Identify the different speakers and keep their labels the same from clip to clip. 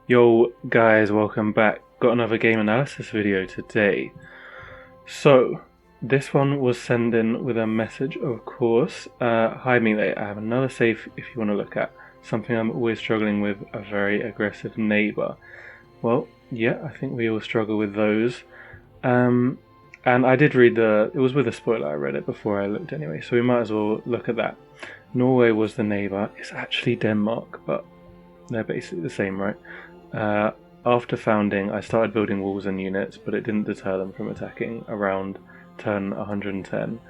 Speaker 1: Yo guys, welcome back. Got another game analysis video today. So, this one was sent in with a message, of course. Hi Milae, I have another save if you want to look at. Something I'm always struggling with, a very aggressive neighbour. Well, yeah, I think we all struggle with those. And I did read it was with a spoiler, I read it before I looked anyway, so we might as well look at that. Norway was the neighbour. It's actually Denmark, but they're basically the same, right? Uh, After founding, I started building walls and units, but it didn't deter them from attacking around turn 110.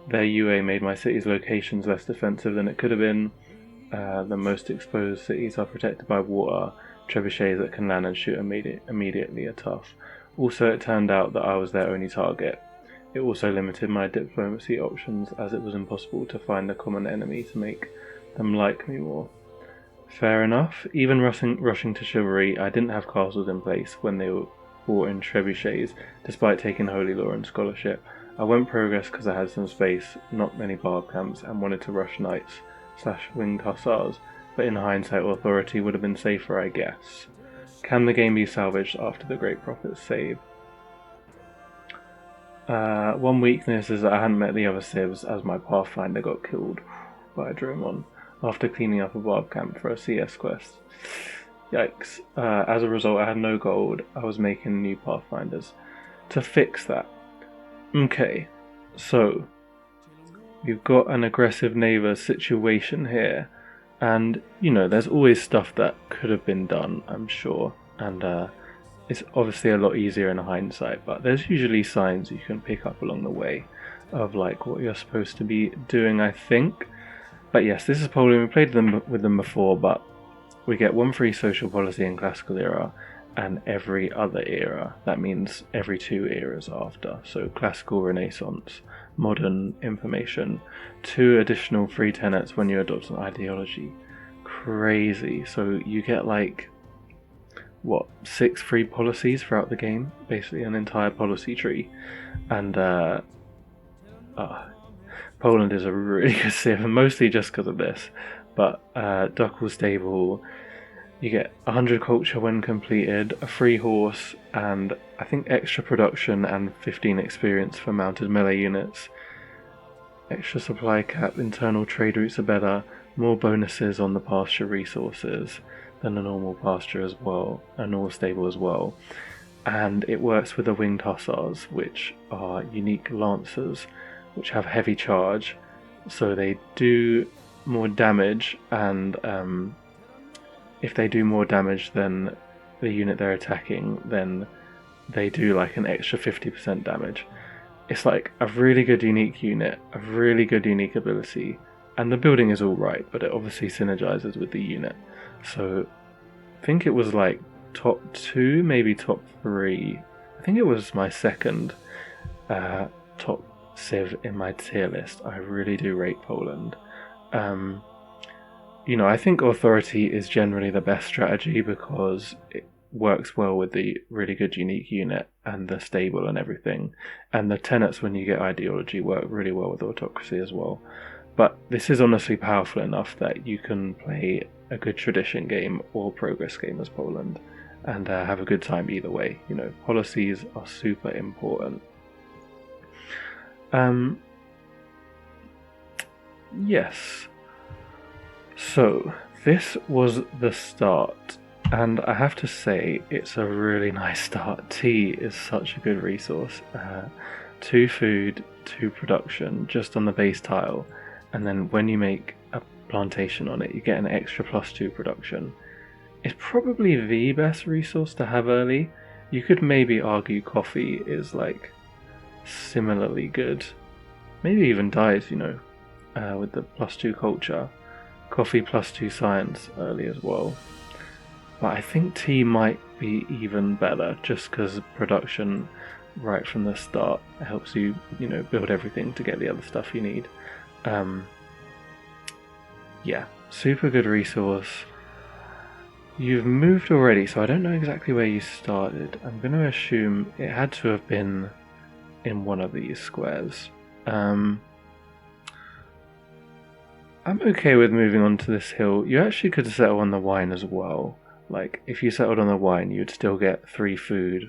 Speaker 1: Their UA made my city's locations less defensive than it could have been. The most exposed cities are protected by water. Trebuchets that can land and shoot immediately are tough. Also, it turned out that I was their only target. It also limited my diplomacy options, as it was impossible to find a common enemy to make them like me more. Fair enough. Even rushing to chivalry, I didn't have castles in place when they were brought in trebuchets, despite taking holy law and scholarship. I went progress because I had some space, not many barb camps, and wanted to rush knights/winged hussars, but in hindsight authority would have been safer, I guess. Can the game be salvaged after the Great Prophet's save? One weakness is that I hadn't met the other civs, as my Pathfinder got killed by a Dromon after cleaning up a barb camp for a CS quest. Yikes. As a result, I had no gold. I was making new Pathfinders. To fix that. Okay, so we've got an aggressive neighbour situation here, and there's always stuff that could have been done, I'm sure, and it's obviously a lot easier in hindsight, but there's usually signs you can pick up along the way of like what you're supposed to be doing, I think. But yes, this is Poland. We played with them before, but we get one free social policy in classical era and every other era. That means every 2 eras after. So classical, Renaissance, modern, information. 2 additional free tenets when you adopt an ideology. Crazy. So you get 6 free policies throughout the game, basically an entire policy tree. And Poland is a really good civ, mostly just because of this. But Duckle Stable, you get 100 culture when completed, a free horse, and I think extra production and 15 experience for mounted melee units. Extra supply cap, internal trade routes are better, more bonuses on the pasture resources than a normal pasture as well, a normal stable as well. And it works with the winged hussars, which are unique lancers, which have heavy charge, so they do more damage, and if they do more damage than the unit they're attacking, then they do an extra 50% damage. It's a really good unique unit, a really good unique ability, and the building is alright, but it obviously synergizes with the unit. So I think it was top 2, maybe top 3. I think it was my second top civ in my tier list. I really do rate Poland. I think authority is generally the best strategy because it works well with the really good unique unit and the stable and everything, and the tenets when you get ideology work really well with autocracy as well. But this is honestly powerful enough that you can play a good tradition game or progress game as Poland and have a good time either way. Policies are super important. Yes. So, this was the start, and I have to say, it's a really nice start. Tea is such a good resource. 2 food, 2 production, just on the base tile, and then when you make a plantation on it, you get an extra +2 production. It's probably the best resource to have early. You could maybe argue coffee is similarly good. Maybe even dyes, with the +2 culture. Coffee +2 science early as well. But I think tea might be even better just because production right from the start helps you, build everything to get the other stuff you need. Yeah, super good resource. You've moved already, so I don't know exactly where you started. I'm going to assume it had to have been in one of these squares. I'm okay with moving on to this hill. You actually could settle on the wine as well. Like, if you settled on the wine, you'd still get 3 food,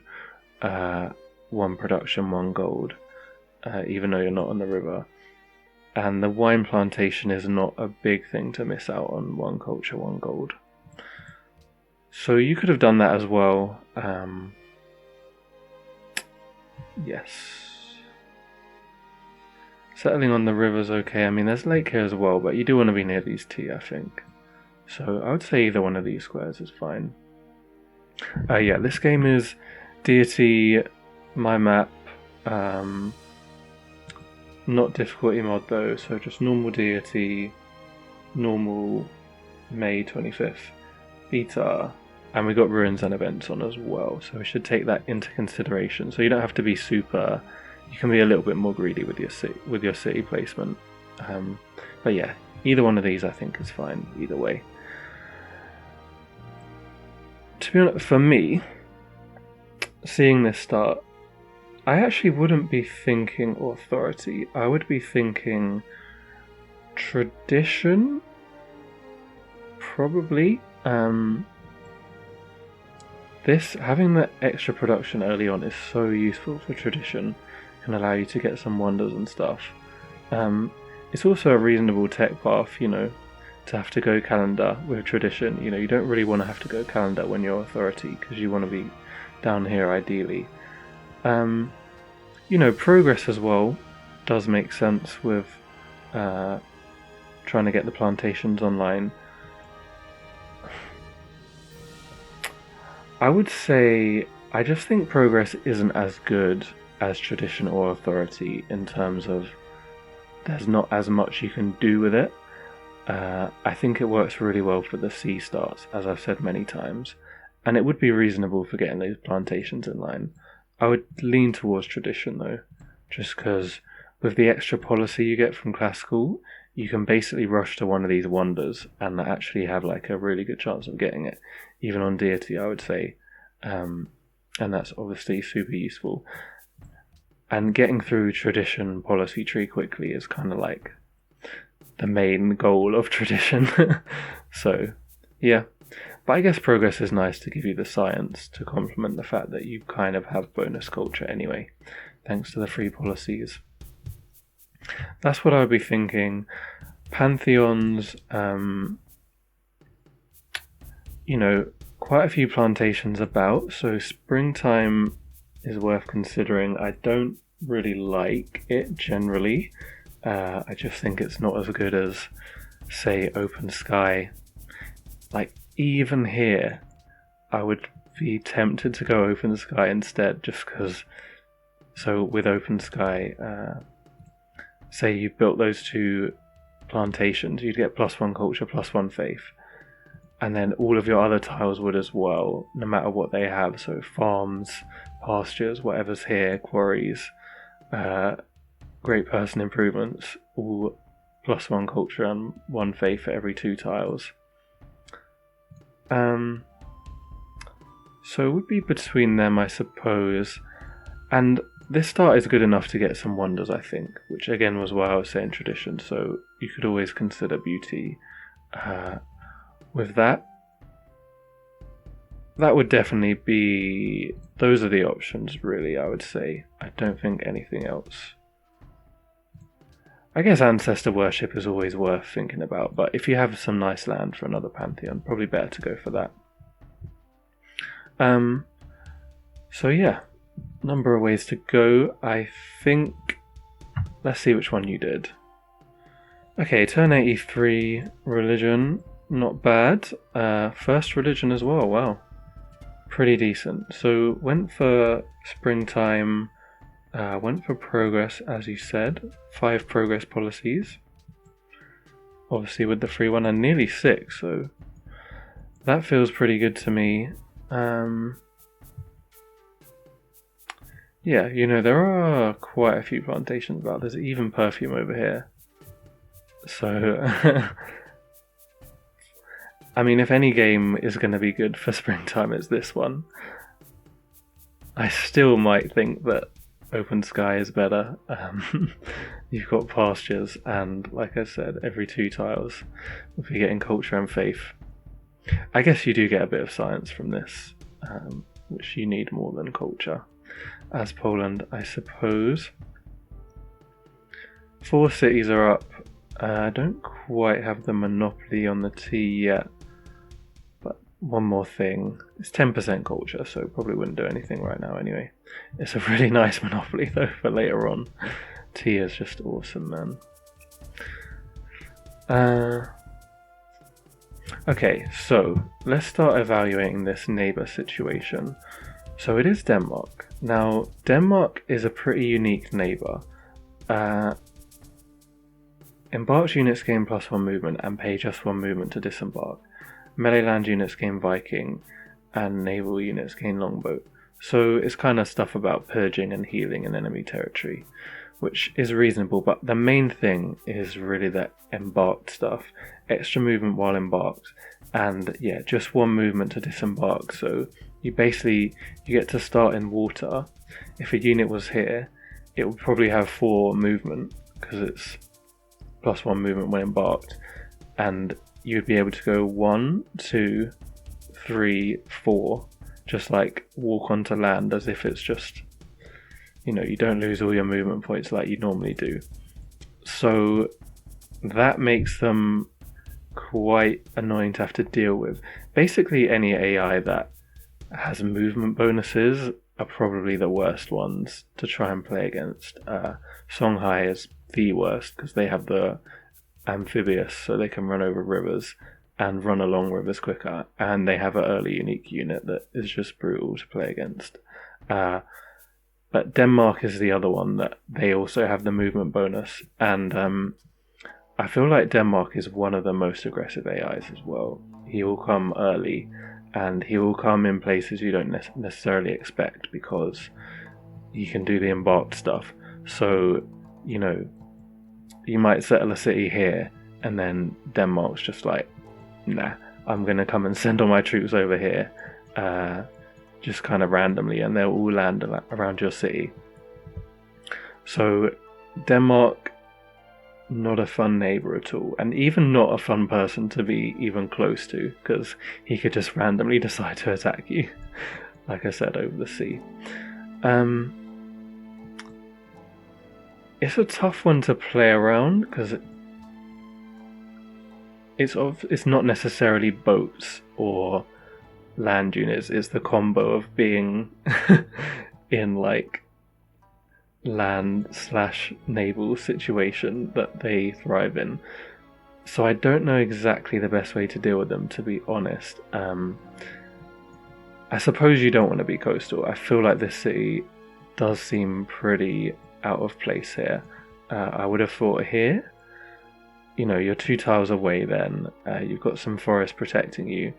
Speaker 1: 1 production, 1 gold, even though you're not on the river. And the wine plantation is not a big thing to miss out on. 1 culture, 1 gold. So you could have done that as well. Yes. Settling on the river's okay. I mean, there's lake here as well, but you do want to be near these 2, I think. So I would say either one of these squares is fine. Yeah, this game is deity, my map, not difficulty mod though, so just normal deity, normal May 25th, beta, and we got ruins and events on as well, so we should take that into consideration. So you don't have to be super, you can be a little bit more greedy with your city placement. But yeah, either one of these I think is fine, either way. To be honest, for me, seeing this start, I actually wouldn't be thinking authority. I would be thinking tradition, probably. This, having the extra production early on is so useful for tradition. Can allow you to get some wonders and stuff. It's also a reasonable tech path, you know, to have to go calendar with tradition. You know, you don't really want to have to go calendar when you're authority, because you want to be down here ideally. You know, progress as well does make sense with trying to get the plantations online. I would say I just think progress isn't as good as tradition or authority in terms of there's not as much you can do with it. I think it works really well for the C starts, as I've said many times, and it would be reasonable for getting those plantations in line. I would lean towards tradition though, just because with the extra policy you get from classical, you can basically rush to one of these wonders and actually have like a really good chance of getting it, even on deity I would say, and that's obviously super useful. And getting through tradition policy tree quickly is kind of like the main goal of tradition. So yeah, but I guess progress is nice to give you the science to complement the fact that you kind of have bonus culture anyway, thanks to the free policies. That's what I would be thinking. Pantheons, you know, quite a few plantations about, so springtime is worth considering. I don't really like it generally. I just think it's not as good as, say, open sky. Like, even here, I would be tempted to go open sky instead, just because. So with open sky, say you built those 2 plantations, you'd get +1 culture, +1 faith, and then all of your other tiles would as well, no matter what they have. So farms, pastures, whatever's here, quarries, great person improvements, all +1 culture and 1 faith for every 2 tiles. So it would be between them, I suppose. And this start is good enough to get some wonders, I think, which again was why I was saying tradition, so you could always consider beauty with that. That would definitely be... those are the options, really, I would say. I don't think anything else. I guess ancestor worship is always worth thinking about, but if you have some nice land for another pantheon, probably better to go for that. So yeah, number of ways to go. I think, let's see which one you did. Okay, turn 83, religion, not bad. First religion as well, wow. Pretty decent. So went for springtime, went for progress as you said, 5 progress policies. Obviously with the free one, and nearly 6, so that feels pretty good to me. Yeah, you know, there are quite a few plantations about. There's even perfume over here. So, I mean, if any game is going to be good for springtime, it's this one. I still might think that open sky is better. You've got pastures, and like I said, every 2 tiles we'll be getting culture and faith. I guess you do get a bit of science from this, which you need more than culture. As Poland, I suppose. 4 cities are up. I don't quite have the monopoly on the tea yet. But one more thing. It's 10% culture, so it probably wouldn't do anything right now anyway. It's a really nice monopoly though for later on. Tea is just awesome, man. Okay, so let's start evaluating this neighbour situation. So it is Denmark. Now, Denmark is a pretty unique neighbour. Embarked units gain +1 movement and pay just 1 movement to disembark. Melee land units gain Viking, and naval units gain Longboat. So it's kind of stuff about purging and healing in enemy territory, which is reasonable, but the main thing is really that embarked stuff. Extra movement while embarked, and yeah, just 1 movement to disembark. So you get to start in water. If a unit was here, it would probably have 4 movement because it's +1 movement when embarked, and you'd be able to go 1, 2, 3, 4, just like walk onto land as if it's just, you don't lose all your movement points like you normally do. So that makes them quite annoying to have to deal with. Basically, any AI that has movement bonuses are probably the worst ones to try and play against. Songhai is the worst because they have the amphibious, so they can run over rivers and run along rivers quicker, and they have an early unique unit that is just brutal to play against. But Denmark is the other one that they also have the movement bonus, and I feel like Denmark is one of the most aggressive AIs as well. He will come early, and he will come in places you don't necessarily expect because he can do the embarked stuff. So, you might settle a city here, and then Denmark's just like, nah, I'm going to come and send all my troops over here, just kind of randomly, and they'll all land around your city. So Denmark, not a fun neighbour at all, and even not a fun person to be even close to, because he could just randomly decide to attack you, like I said, over the sea. It's a tough one to play around because it's not necessarily boats or land units. It's the combo of being in like land/naval situation that they thrive in. So I don't know exactly the best way to deal with them, to be honest. I suppose you don't want to be coastal. I feel like this city does seem pretty out of place here. I would have thought here, you're 2 tiles away then, you've got some forest protecting you,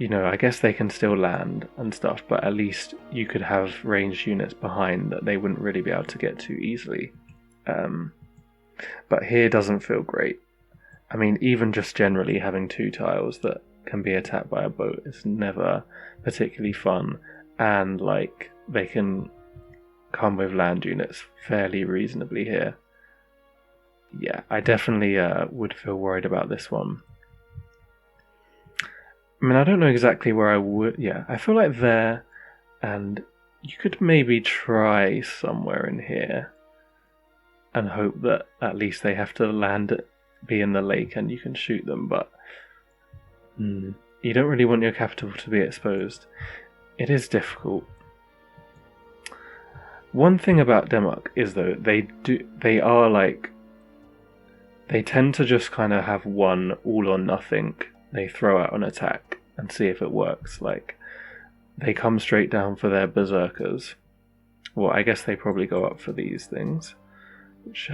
Speaker 1: I guess they can still land and stuff, but at least you could have ranged units behind that they wouldn't really be able to get to easily. But here doesn't feel great. I mean, even just generally having 2 tiles that can be attacked by a boat is never particularly fun, and like they can come with land units fairly reasonably here. Yeah, I definitely would feel worried about this one. I mean, I don't know exactly where I would. Yeah, I feel like there, and you could maybe try somewhere in here and hope that at least they have to be in the lake and you can shoot them, but you don't really want your capital to be exposed. It is difficult. One thing about Denmark is though they tend to just kind of have one all or nothing they throw out an attack and see if it works. Like, they come straight down for their berserkers. Well, I guess they probably go up for these things, which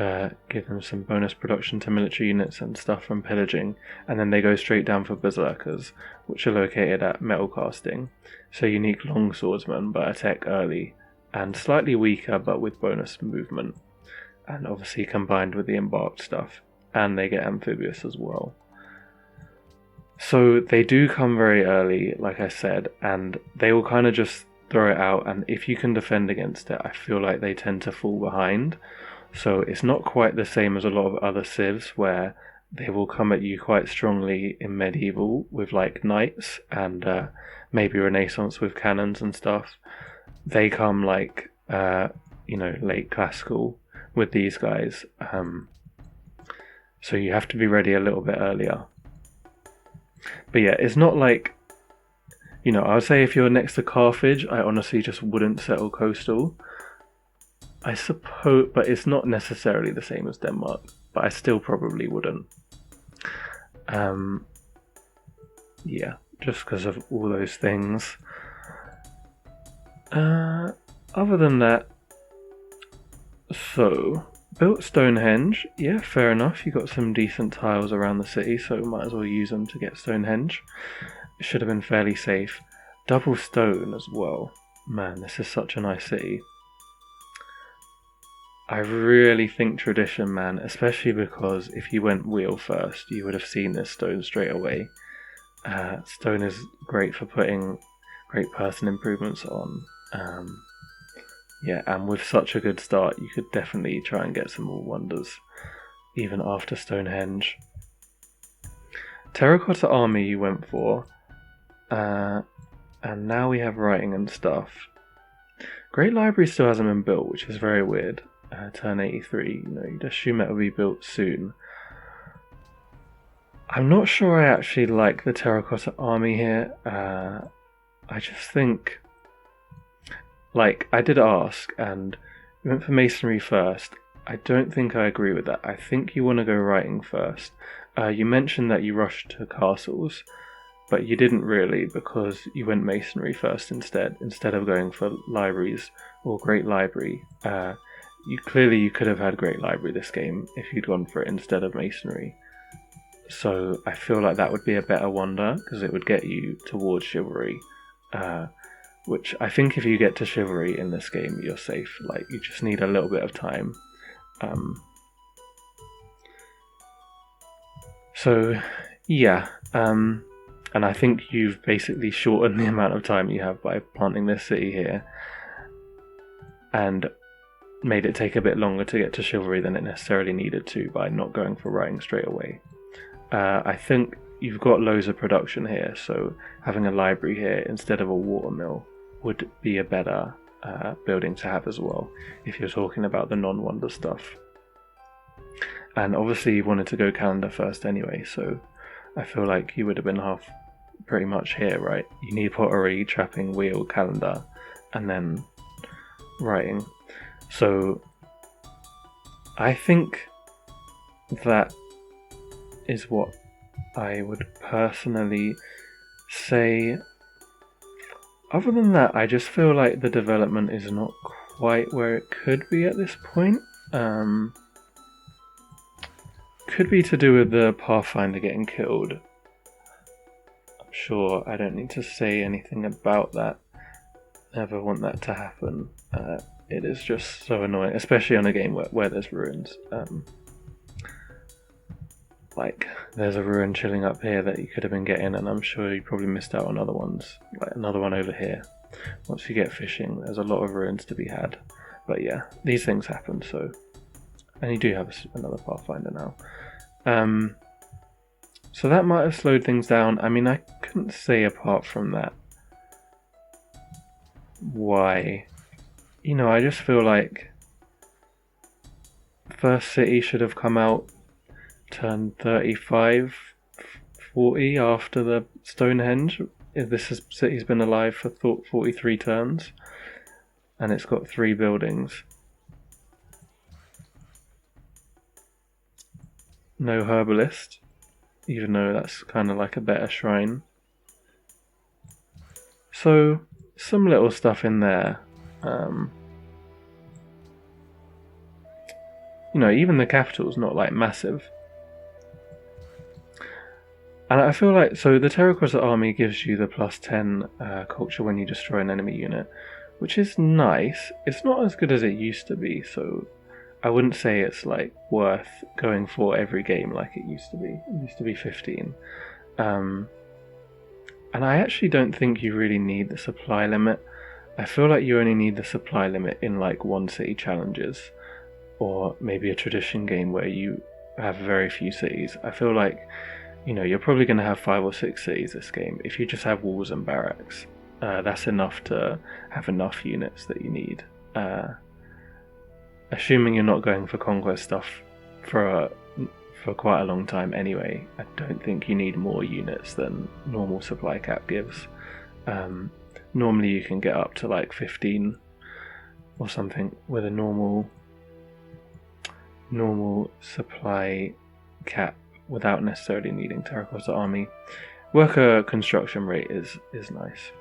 Speaker 1: give them some bonus production to military units and stuff from pillaging, and then they go straight down for berserkers, which are located at metal casting. So unique longswordsmen, but attack early, and slightly weaker but with bonus movement, and obviously combined with the embarked stuff, and they get amphibious as well. So they do come very early, like I said, and they will kind of just throw it out, and if you can defend against it, I feel like they tend to fall behind. So it's not quite the same as a lot of other civs where they will come at you quite strongly in medieval with like knights and maybe Renaissance with cannons and stuff. They come like late classical with these guys. So you have to be ready a little bit earlier. But yeah, it's not like, I would say if you're next to Carthage, I honestly just wouldn't settle coastal. I suppose, but it's not necessarily the same as Denmark, but I still probably wouldn't. Yeah, just because of all those things. Other than that, so built Stonehenge. Yeah, fair enough. You got some decent tiles around the city, so might as well use them to get Stonehenge. It should have been fairly safe. Double stone as well. Man, this is such a nice city. I really think tradition, man, especially because if you went wheel first, you would have seen this stone straight away. Stone is great for putting great person improvements on. Yeah, and with such a good start, you could definitely try and get some more wonders, even after Stonehenge. Terracotta army you went for, and now we have writing and stuff. Great Library still hasn't been built, which is very weird. Turn 83, you'd assume it will be built soon. I'm not sure I actually like the Terracotta army here. I just think, I did ask, and you went for Masonry first. I don't think I agree with that. I think you want to go writing first. You mentioned that you rushed to castles, but you didn't really, because you went Masonry first instead of going for libraries or Great Library. You could have had Great Library this game if you'd gone for it instead of Masonry. So I feel like that would be a better wonder, because it would get you towards Chivalry. Which I think if you get to Chivalry in this game, you're safe. You just need a little bit of time. So, yeah. And I think you've basically shortened the amount of time you have by planting this city here. And made it take a bit longer to get to Chivalry than it necessarily needed to by not going for writing straight away. I think you've got loads of production here, so having a library here instead of a watermill would be a better building to have as well, if you're talking about the non-wonder stuff. And obviously you wanted to go calendar first anyway, so I feel like you would have been pretty much here, right? You need pottery, trapping, wheel, calendar, and then writing. So I think that is what I would personally say. Other than that, I just feel like the development is not quite where it could be at this point. Could be to do with the Pathfinder getting killed. I'm sure I don't need to say anything about that. Never want that to happen. It is just so annoying, especially on a game where there's ruins. There's a ruin chilling up here that you could have been getting, and I'm sure you probably missed out on other ones. Another one over here. Once you get fishing, there's a lot of ruins to be had. But yeah, these things happen, so... And you do have another Pathfinder now. So that might have slowed things down. I mean, I couldn't say apart from that why. I just feel like First City should have come out turn 35, 40 after the Stonehenge. This city's been alive for 43 turns, and it's got 3 buildings. No herbalist, even though that's kind of like a better shrine. So, some little stuff in there. Even the capital's not massive. And I feel like, so the Terracotta army gives you the plus 10 culture when you destroy an enemy unit, which is nice. It's not as good as it used to be, so I wouldn't say it's worth going for every game like it used to be. It used to be 15. And I actually don't think you really need the supply limit. I feel like you only need the supply limit in one city challenges, or maybe a tradition game where you have very few cities. I feel like, you're probably going to have 5 or 6 cities this game. If you just have walls and barracks, that's enough to have enough units that you need. Assuming you're not going for conquest stuff for quite a long time anyway, I don't think you need more units than normal supply cap gives. Normally you can get up to like 15 or something with a normal supply cap without necessarily needing terracotta army. Worker construction rate is nice.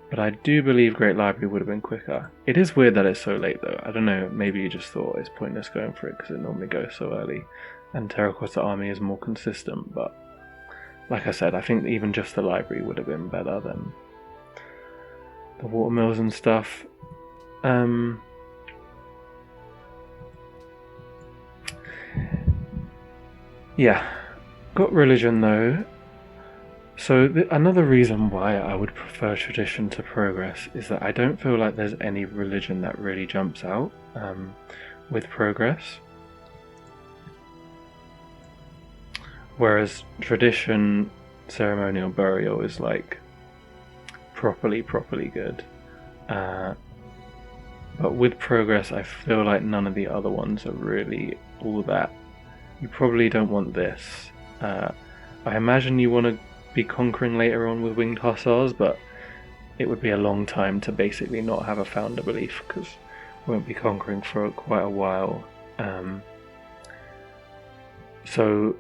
Speaker 1: But I do believe Great Library would have been quicker. It is weird that it's so late though. I don't know, maybe you just thought it's pointless going for it because it normally goes so early. And Terracotta Army is more consistent, but like I said, I think even just the library would have been better than the watermills and stuff. Yeah, got religion though. So another reason why I would prefer tradition to progress is that I don't feel like there's any religion that really jumps out with progress. Whereas tradition, ceremonial burial is like properly good. But with progress I feel like none of the other ones are really all that. You probably don't want this. I imagine you want to be conquering later on with winged hussars, but it would be a long time to basically not have a founder belief because we won't be conquering for quite a while. So,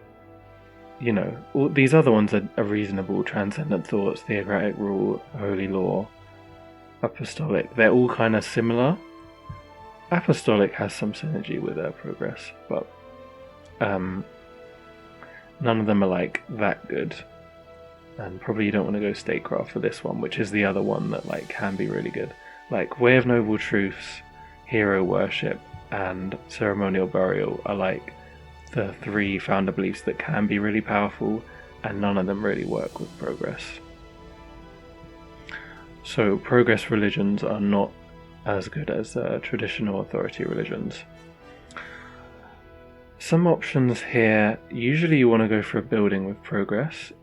Speaker 1: all these other ones are reasonable. Transcendent Thoughts, Theocratic Rule, Holy Law, Apostolic. They're all kind of similar. Apostolic has some synergy with their progress, but none of them are like that good. And probably you don't want to go statecraft for this one, which is the other one that like can be really good. Like Way of Noble Truths, Hero Worship, and Ceremonial Burial are like the 3 founder beliefs that can be really powerful, and none of them really work with progress. So progress religions are not as good as traditional authority religions. Some options here. Usually you want to go for a building with progress.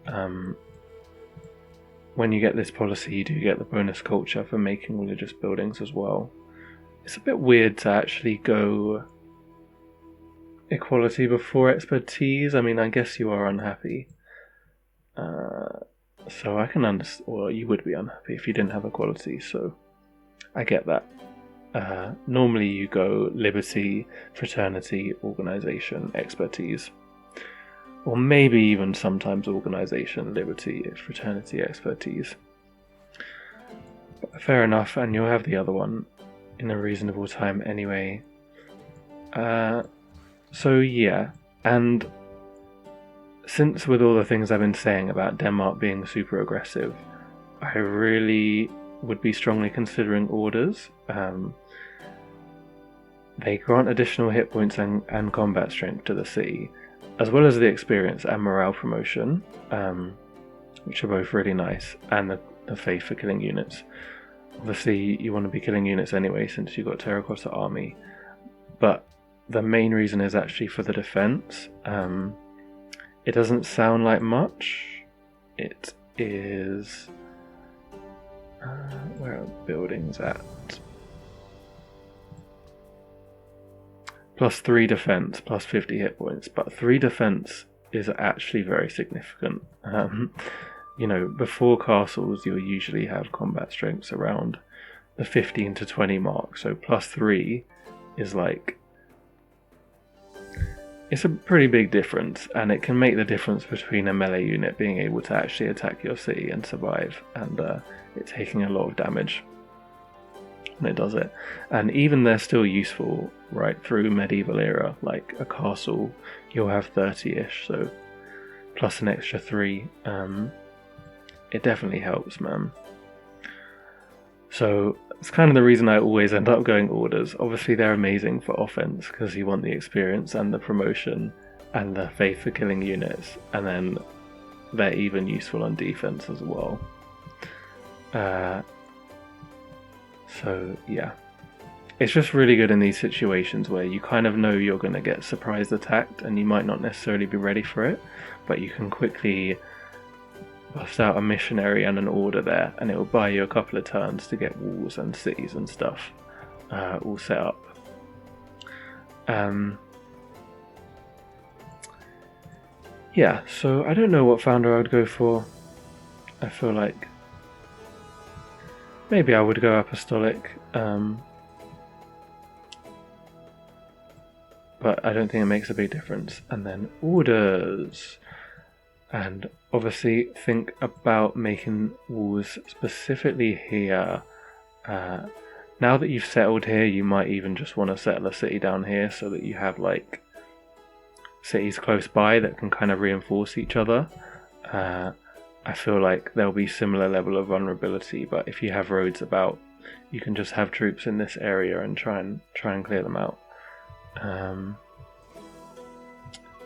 Speaker 1: When you get this policy, you do get the bonus culture for making religious buildings as well. It's a bit weird to actually go equality before expertise. I mean, I guess you are unhappy. So I can understand, or you would be unhappy if you didn't have equality, so I get that. Normally you go liberty, fraternity, organization, expertise. Or maybe even sometimes organisation, liberty, fraternity, expertise. But fair enough, and you'll have the other one in a reasonable time anyway. So yeah, and since with all the things I've been saying about Denmark being super aggressive, I really would be strongly considering orders. They grant additional hit points and combat strength to the city, as well as the experience and morale promotion, which are both really nice, and the faith for killing units. Obviously you want to be killing units anyway since you've got Terracotta Army, but the main reason is actually for the defense. It doesn't sound like much. It is... where are buildings at? +3 defense, +50 hit points, but 3 defense is actually very significant. Before castles you'll usually have combat strengths around the 15 to 20 mark, so +3 is like, it's a pretty big difference, and it can make the difference between a melee unit being able to actually attack your city and survive, and it taking a lot of damage when it does it. And even they're still useful right through medieval era. Like a castle you'll have 30-ish, so plus an extra 3, it definitely helps, man. So it's kind of the reason I always end up going orders. Obviously they're amazing for offense because you want the experience and the promotion and the faith for killing units, and then they're even useful on defense as well. So yeah, it's just really good in these situations where you kind of know you're going to get surprise attacked and you might not necessarily be ready for it, but you can quickly bust out a missionary and an order there, and it will buy you a couple of turns to get walls and cities and stuff all set up. Yeah, so I don't know what founder I would go for. I feel like maybe I would go apostolic, but I don't think it makes a big difference. And then orders, and obviously think about making walls specifically here. Now that you've settled here, you might even just want to settle a city down here so that you have like cities close by that can kind of reinforce each other. I feel like there'll be similar level of vulnerability, but if you have roads about, you can just have troops in this area and try and clear them out.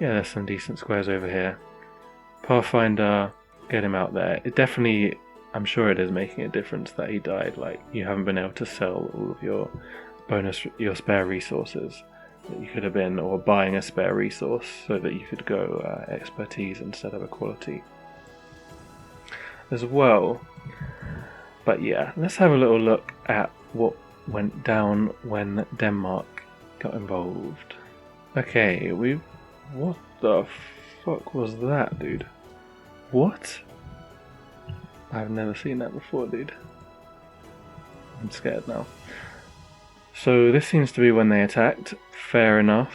Speaker 1: Yeah, there's some decent squares over here. Pathfinder, get him out there. It definitely, I'm sure it is making a difference that he died. Like, you haven't been able to sell all of your spare resources that you could have been, or buying a spare resource so that you could go expertise instead of equality as well. But yeah, let's have a little look at what went down when Denmark got involved. Okay, what the fuck was that, dude? What? I've never seen that before, dude. I'm scared now. So this seems to be when they attacked. Fair enough.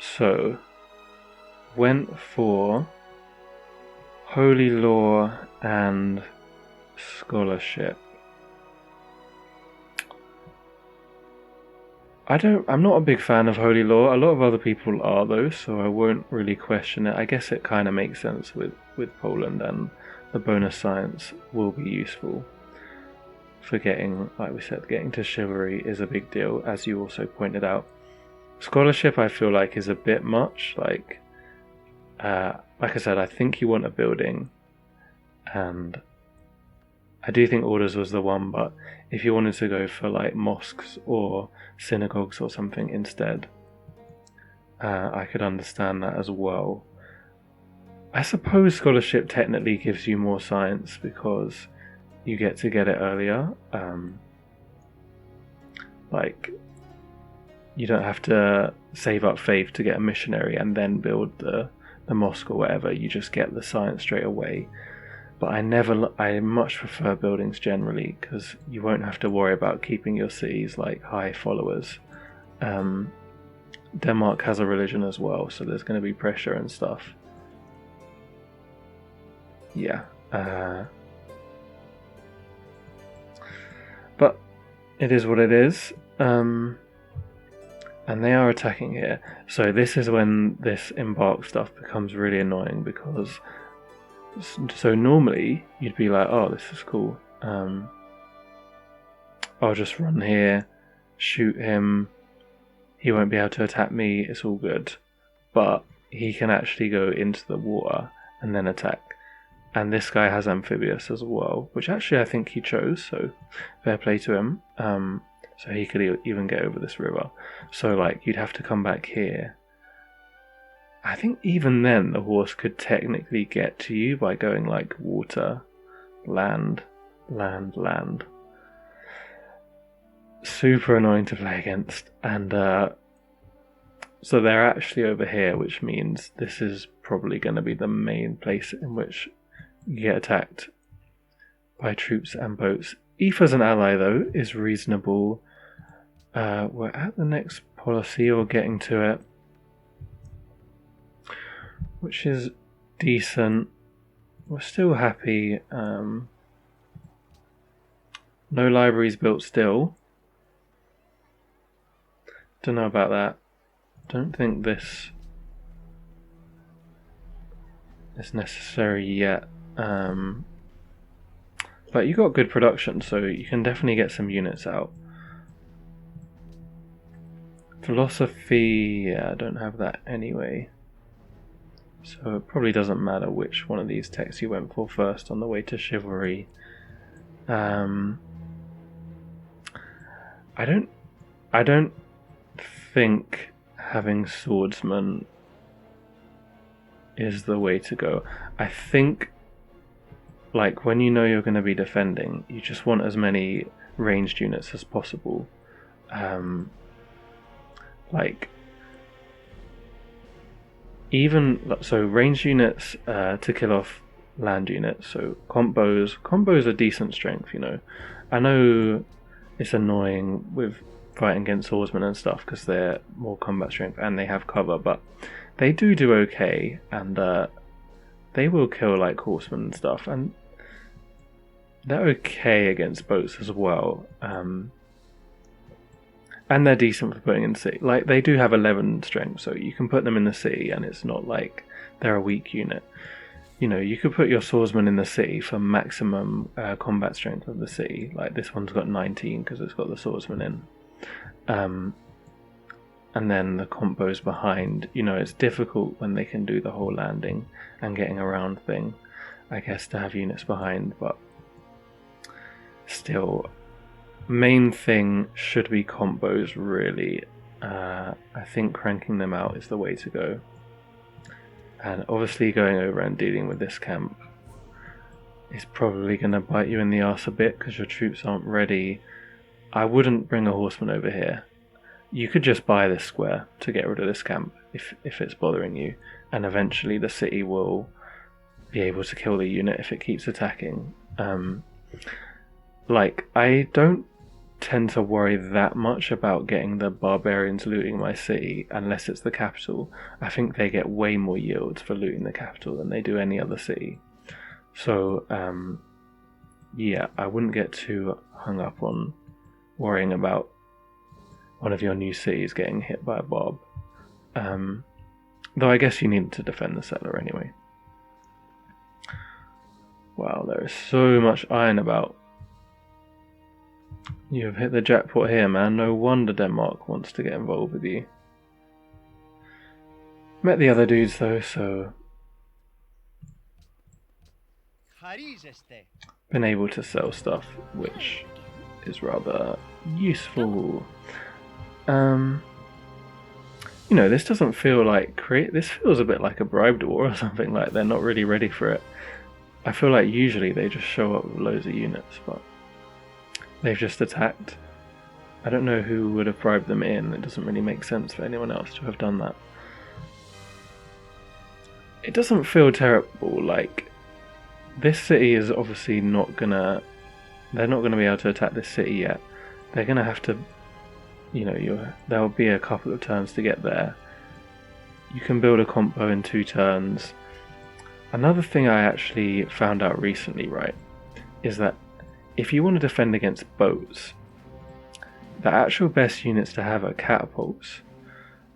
Speaker 1: So went for holy law and scholarship. I'm not a big fan of holy law. A lot of other people are though, so I won't really question it. I guess it kind of makes sense with Poland, and the bonus science will be useful for getting, like we said, getting to chivalry is a big deal, as you also pointed out. Scholarship I feel like is a bit much. Like I said, I think you want a building, and I do think orders was the one, but if you wanted to go for like mosques or synagogues or something instead, I could understand that as well. I suppose scholarship technically gives you more science because you get to get it earlier. Like, you don't have to save up faith to get a missionary and then build the mosque or whatever. You just get the science straight away. But I much prefer buildings generally, because you won't have to worry about keeping your cities like high followers. Denmark has a religion as well, so there's going to be pressure and stuff. Yeah. But it is what it is. And they are attacking here. So this is when this embark stuff becomes really annoying, because so normally you'd be like, oh, this is cool. I'll just run here, shoot him. He won't be able to attack me. It's all good. But he can actually go into the water and then attack. And this guy has amphibious as well, which actually I think he chose, so fair play to him. So he could even get over this river. So like, you'd have to come back here. I think even then the horse could technically get to you by going like water, land, land, land. Super annoying to play against. And so they're actually over here, which means this is probably going to be the main place in which you get attacked by troops and boats. Eve as an ally though is reasonable. We're at the next policy, or getting to it, which is decent. We're still happy. No libraries built still. Don't know about that. Don't think this is necessary yet. But you got good production, so you can definitely get some units out. Philosophy, yeah, I don't have that anyway. So it probably doesn't matter which one of these techs you went for first on the way to chivalry. I don't think having swordsman is the way to go. I think, like, when you know you're going to be defending, you just want as many ranged units as possible. Like, even so, ranged units to kill off land units. So combos are decent strength. You know, I know it's annoying with fighting against swordsmen and stuff because they're more combat strength and they have cover, but they do okay, and they will kill like horsemen and stuff, and they're okay against boats as well. And they're decent for putting in the city. Like, they do have 11 strength, so you can put them in the city, and it's not like they're a weak unit. You know, you could put your swordsman in the city for maximum combat strength of the city. Like, this one's got 19 because it's got the swordsman in. And then the combos behind. You know, it's difficult when they can do the whole landing and getting around thing, I guess, to have units behind, but still, main thing should be combos, really. I think cranking them out is the way to go. And obviously going over and dealing with this camp is probably going to bite you in the arse a bit because your troops aren't ready. I wouldn't bring a horseman over here. You could just buy this square to get rid of this camp if it's bothering you, and eventually the city will be able to kill the unit if it keeps attacking. Like, I don't tend to worry that much about getting the barbarians looting my city unless it's the capital. I think they get way more yields for looting the capital than they do any other city. So yeah, I wouldn't get too hung up on worrying about one of your new cities getting hit by a barb. Though I guess you need to defend the settler anyway. Wow, there is so much iron about. You've hit the jackpot here, man. No wonder Denmark wants to get involved with you. Met the other dudes though, so been able to sell stuff, which is rather useful. You know, this doesn't feel like this feels a bit like a bribed war or something. Like, they're not really ready for it. I feel like usually they just show up with loads of units, but they've just attacked. I don't know who would have bribed them in. It doesn't really make sense for anyone else to have done that. It doesn't feel terrible. Like, this city is obviously not gonna... They're not gonna be able to attack this city yet. They're gonna have to... You know, there'll be a couple of turns to get there. You can build a combo in 2 turns. Another thing I actually found out recently, right, is that if you want to defend against boats, the actual best units to have are catapults.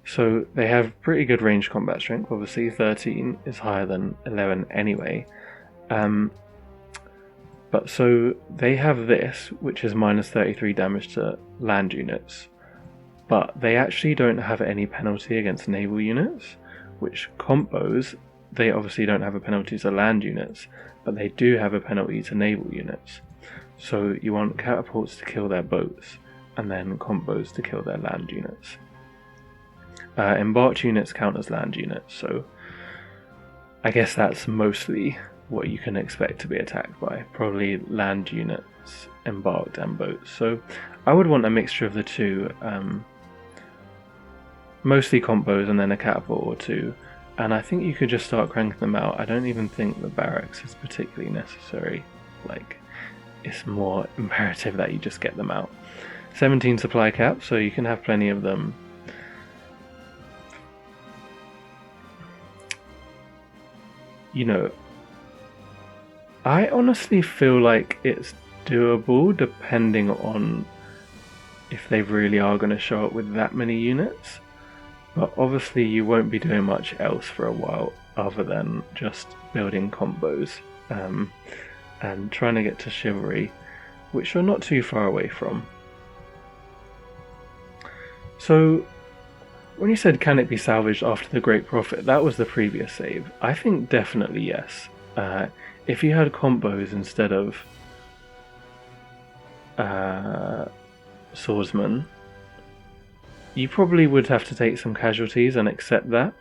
Speaker 1: So they have pretty good range combat strength. Obviously 13 is higher than 11 anyway. But so they have this, which is minus 33 damage to land units. But they actually don't have any penalty against naval units, which combos, they obviously don't have a penalty to land units, but they do have a penalty to naval units. So you want catapults to kill their boats, and then combos to kill their land units. Embarked units count as land units, so I guess that's mostly what you can expect to be attacked by. Probably land units, embarked, and boats. So I would want a mixture of the two. Mostly combos and then a catapult or 2. And I think you could just start cranking them out. I don't even think the barracks is particularly necessary. Like, it's more imperative that you just get them out. 17 supply cap, so you can have plenty of them. You know, I honestly feel like it's doable depending on if they really are going to show up with that many units. But obviously you won't be doing much else for a while other than just building combos and trying to get to chivalry, which you're not too far away from. So When you said can it be salvaged after the Great Prophet, that was the previous save. I think definitely yes. If you had combos instead of swordsman, you probably would have to take some casualties and accept that.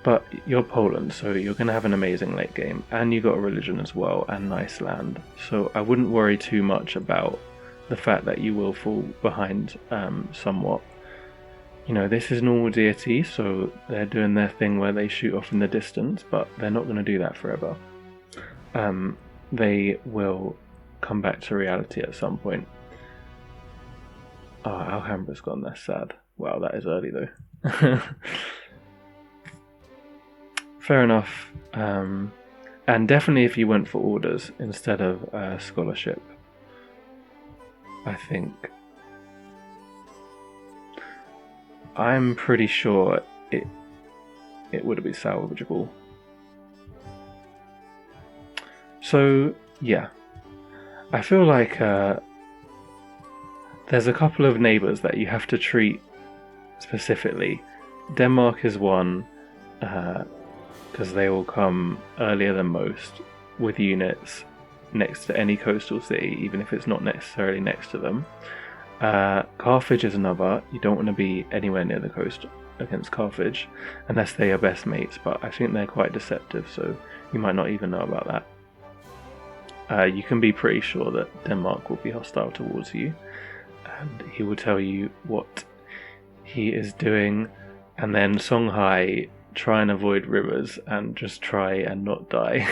Speaker 1: But you're Poland, so you're going to have an amazing late game, and you got a religion as well, and nice land. So I wouldn't worry too much about the fact that you will fall behind somewhat. You know, this is normal deity, so they're doing their thing where they shoot off in the distance, but they're not going to do that forever. They will come back to reality at some point. Oh, Alhambra's gone, that's sad. Wow, that is early though. Fair enough. And definitely if you went for orders instead of scholarship, I think I'm pretty sure it would be salvageable. So yeah, I feel like there's a couple of neighbours that you have to treat specifically. Denmark is one, because they will come earlier than most with units next to any coastal city, even if it's not necessarily next to them. Carthage is another. You don't want to be anywhere near the coast against Carthage unless they are best mates, but I think they're quite deceptive, so you might not even know about that. You can be pretty sure that Denmark will be hostile towards you, and he will tell you what he is doing, and then Songhai try and avoid rivers and just try and not die.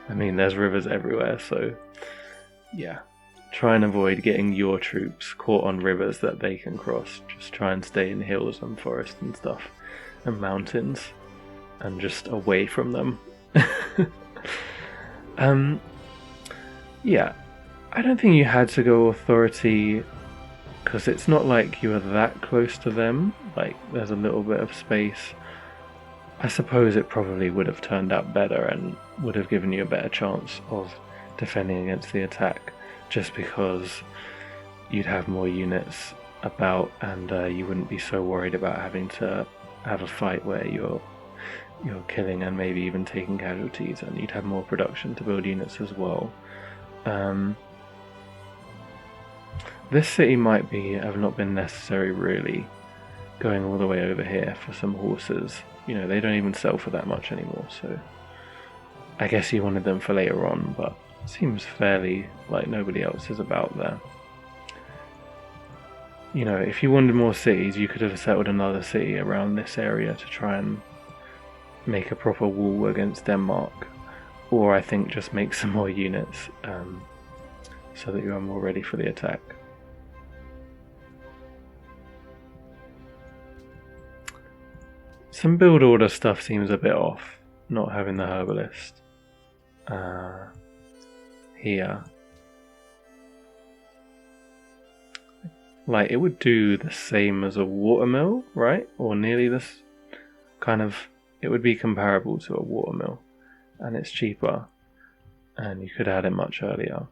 Speaker 1: I mean, there's rivers everywhere, so yeah. Try and avoid getting your troops caught on rivers that they can cross. Just try and stay in hills and forests and stuff, and mountains, and just away from them. Yeah, I don't think you had to go authority, because it's not like you were that close to them. Like, there's a little bit of space. I suppose it probably would have turned out better and would have given you a better chance of defending against the attack, just because you'd have more units about, and you wouldn't be so worried about having to have a fight where you're killing and maybe even taking casualties, and you'd have more production to build units as well. This city might have not been necessary really, going all the way over here for some horses. You know, they don't even sell for that much anymore, so I guess you wanted them for later on, but it seems fairly like nobody else is about there. You know, if you wanted more cities, you could have settled another city around this area to try and make a proper wall against Denmark, or I think just make some more units so that you are more ready for the attack. Some build order stuff seems a bit off, not having the herbalist here. Like, it would do the same as a watermill, right? Or nearly this kind of, it would be comparable to a watermill, and it's cheaper, and you could add it much earlier.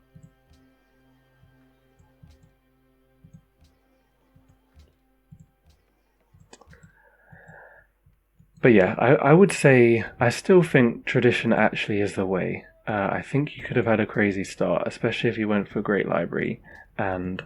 Speaker 1: But yeah, I would say I still think tradition actually is the way. I think you could have had a crazy start, especially if you went for Great Library, and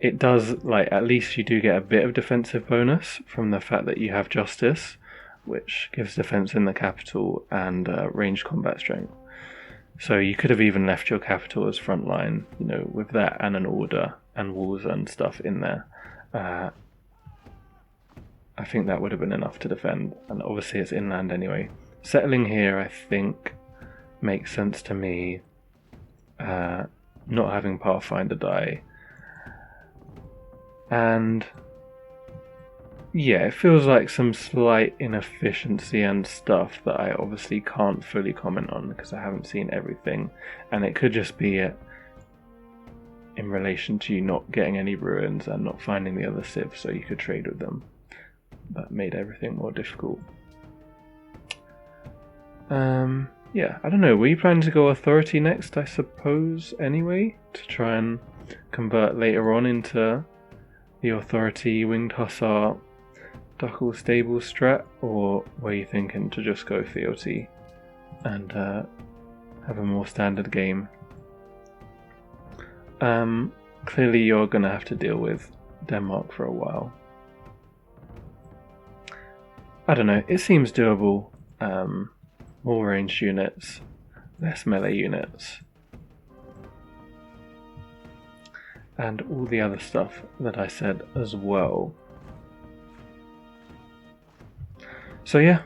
Speaker 1: it does, like, at least you do get a bit of defensive bonus from the fact that you have Justice, which gives defense in the capital and ranged combat strength. So you could have even left your capital as front line, you know, with that and an order and walls and stuff in there. I think that would have been enough to defend, and obviously it's inland anyway. Settling here, I think, makes sense to me. Not having Pathfinder die. And yeah, it feels like some slight inefficiency and stuff that I obviously can't fully comment on because I haven't seen everything, and it could just be in relation to you not getting any ruins and not finding the other civs so you could trade with them. That made everything more difficult. yeah, I don't know. Were you planning to go authority next, I suppose, anyway? To try and convert later on into the authority winged hussar Duckle stable strat? Or were you thinking to just go fealty and have a more standard game? Clearly you're going to have to deal with Denmark for a while. I don't know, it seems doable. More ranged units, less melee units, and all the other stuff that I said as well. So yeah,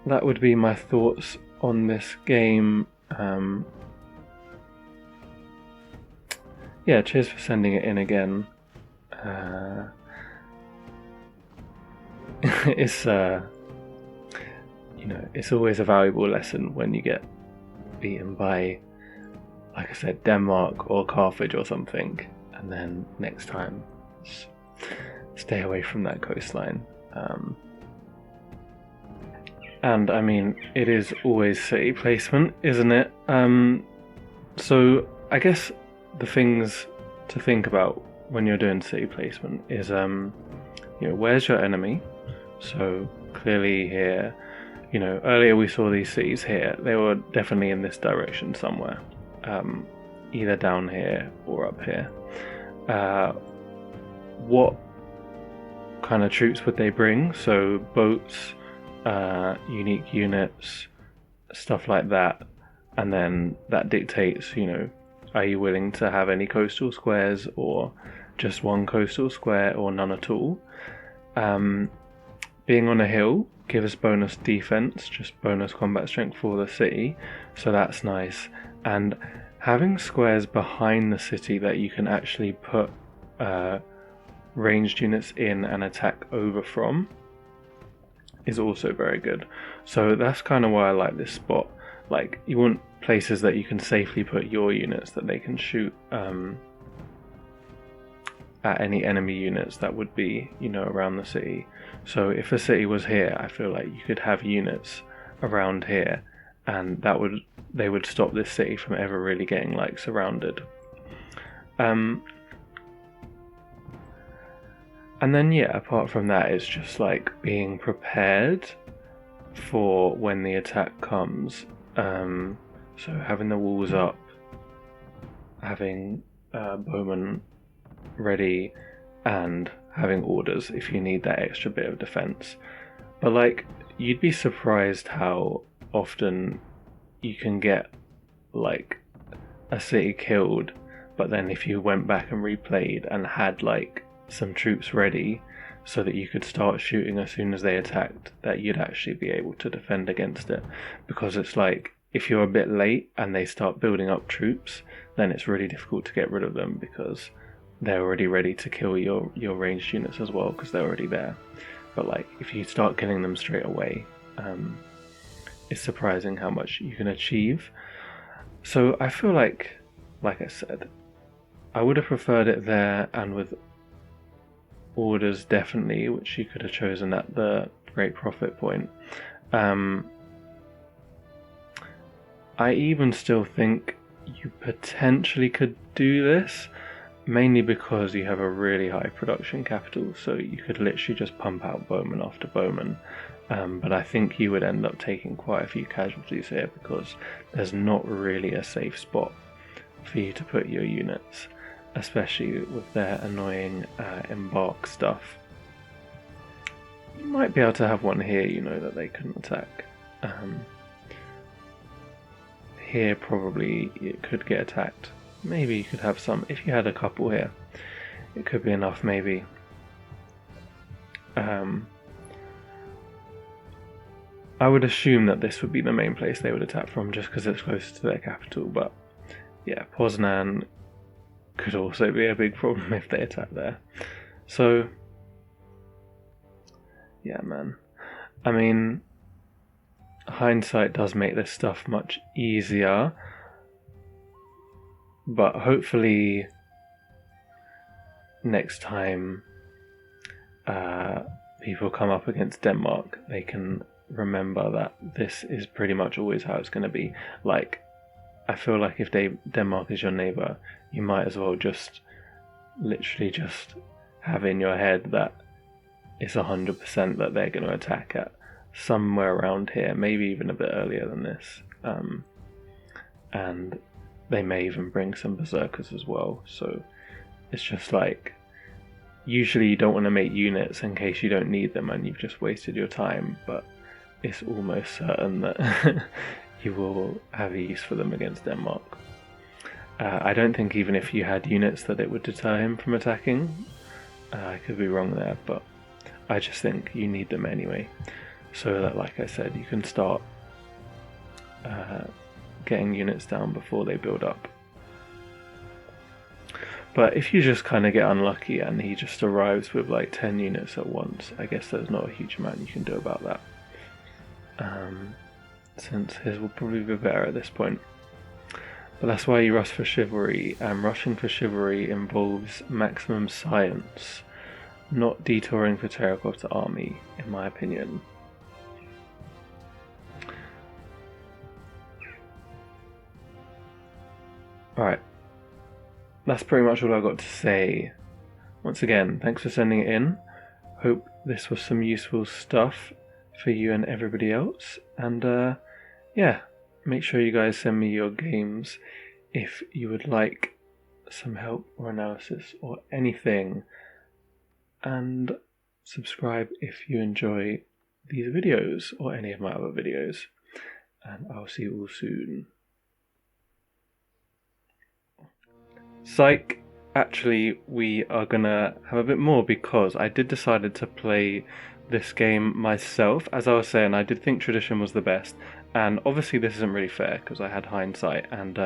Speaker 1: that would be my thoughts on this game. Yeah, cheers for sending it in again. It's you know, it's always a valuable lesson when you get beaten by, like I said, Denmark or Carthage or something, and then next time stay away from that coastline. And I mean, it is always city placement, isn't it? So I guess the things to think about when you're doing city placement is, you know, where's your enemy? So clearly here, you know, earlier we saw these cities here. They were definitely in this direction somewhere, either down here or up here. What kind of troops would they bring? So boats, unique units, stuff like that, and then that dictates, you know, are you willing to have any coastal squares, or just one coastal square, or none at all? Being on a hill gives bonus defense, just bonus combat strength for the city, so that's nice. And having squares behind the city that you can actually put ranged units in and attack over from is also very good. So that's kind of why I like this spot. Like, you want places that you can safely put your units that they can shoot at any enemy units that would be, you know, around the city. So if the city was here, I feel like you could have units around here, and they would stop this city from ever really getting like surrounded. And then yeah, apart from that, it's just like being prepared for when the attack comes. So having the walls up, having bowmen ready, and having orders if you need that extra bit of defense. But like, you'd be surprised how often you can get like a city killed, but then if you went back and replayed and had like some troops ready so that you could start shooting as soon as they attacked, that you'd actually be able to defend against it. Because it's like, if you're a bit late and they start building up troops, then it's really difficult to get rid of them, because they're already ready to kill your ranged units as well, because they're already there. But like, if you start killing them straight away, it's surprising how much you can achieve. So I feel like I said, I would have preferred it there, and with orders definitely, which you could have chosen at the great profit point. I even still think you potentially could do this, mainly because you have a really high production capital, so you could literally just pump out bowman after bowman. But I think you would end up taking quite a few casualties here, because there's not really a safe spot for you to put your units, especially with their annoying embark stuff. You might be able to have one here, you know, that they couldn't attack. Here probably it could get attacked. Maybe you could have some, if you had a couple here, it could be enough maybe. I would assume that this would be the main place they would attack from, just because it's close to their capital, but yeah, Poznan could also be a big problem if they attack there. So yeah, man, I mean, hindsight does make this stuff much easier, but hopefully next time people come up against Denmark, they can remember that this is pretty much always how it's going to be. Like, I feel like if Denmark is your neighbour, you might as well just literally just have in your head that it's 100% that they're going to attack at somewhere around here, maybe even a bit earlier than this. And they may even bring some berserkers as well. So it's just like, usually you don't want to make units in case you don't need them and you've just wasted your time, but it's almost certain that you will have use for them against Denmark. I don't think even if you had units that it would deter him from attacking. I could be wrong there, but I just think you need them anyway, so that, like I said, you can start getting units down before they build up. But if you just kind of get unlucky and he just arrives with like 10 units at once, I guess there's not a huge amount you can do about that. Since his will probably be better at this point. But that's why you rush for chivalry, and rushing for chivalry involves maximum science, not detouring for terracotta army, in my opinion. Alright, that's pretty much all I've got to say. Once again, thanks for sending it in. Hope this was some useful stuff for you and everybody else. And yeah, make sure you guys send me your games if you would like some help or analysis or anything. And subscribe if you enjoy these videos or any of my other videos. And I'll see you all soon. Psych! Actually, we are gonna have a bit more because I did decide to play this game myself. As I was saying, I did think tradition was the best, and obviously this isn't really fair because I had hindsight, and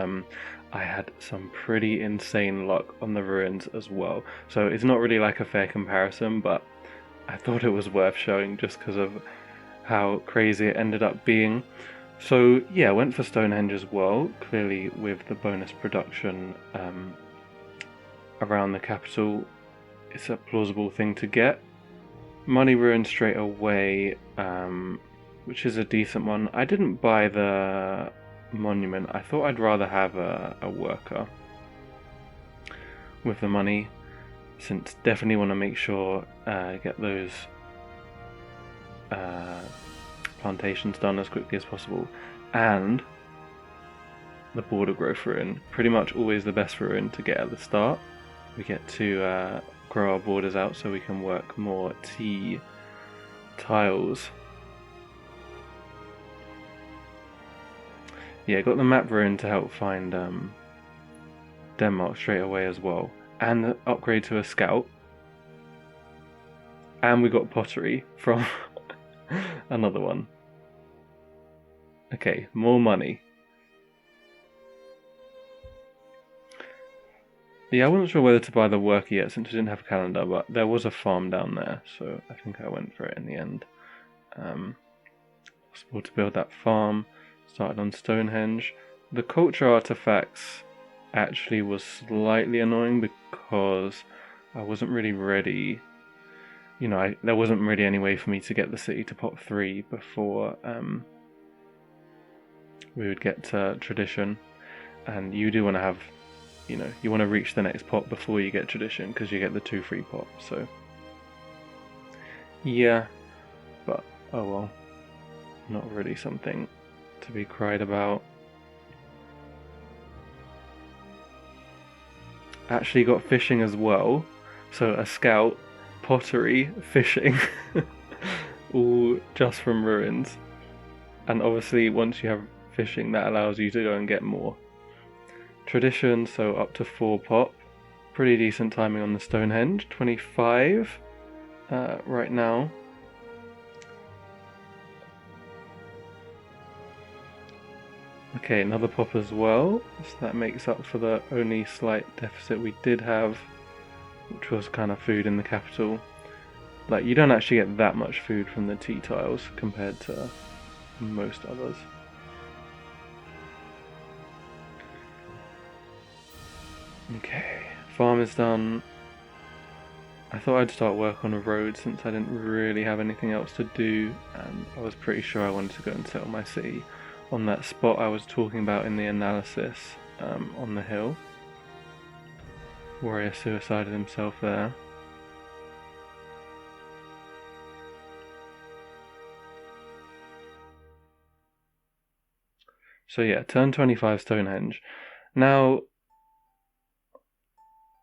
Speaker 1: I had some pretty insane luck on the ruins as well. So it's not really like a fair comparison, but I thought it was worth showing just because of how crazy it ended up being. So yeah, I went for Stonehenge as well, clearly with the bonus production around the capital. It's a plausible thing to get. Money ruin straight away, which is a decent one. I didn't buy the monument. I thought I'd rather have a worker with the money, since definitely want to make sure get those plantations done as quickly as possible. And the border growth ruin, pretty much always the best ruin to get at the start. We get to grow our borders out so we can work more T tiles. Yeah, got the map ruin to help find Denmark straight away as well, and the upgrade to a scout, and we got pottery from another one. Okay, more money. Yeah, I wasn't sure whether to buy the worker yet since we didn't have a calendar, but there was a farm down there, so I think I went for it in the end. Possible to build that farm. Started on Stonehenge. The culture artifacts actually was slightly annoying because I wasn't really ready. You know, there wasn't really any way for me to get the city to pop 3 before we would get to tradition. And you do want to have, you know, you want to reach the next pop before you get tradition because you get the 2 free pops. So yeah, but oh well, not really something to be cried about. Actually got fishing as well, so a scout, pottery, fishing, all just from ruins. And obviously once you have fishing, that allows you to go and get more. Tradition, so up to 4 pop. Pretty decent timing on the Stonehenge, 25 right now. Okay, another pop as well, so that makes up for the only slight deficit we did have, which was kind of food in the capital. Like, you don't actually get that much food from the tea tiles compared to most others. Okay, farm is done. I thought I'd start work on a road since I didn't really have anything else to do, and I was pretty sure I wanted to go and settle my city on that spot I was talking about in the analysis, on the hill. Warrior suicided himself there. So yeah, turn 25 Stonehenge. Now,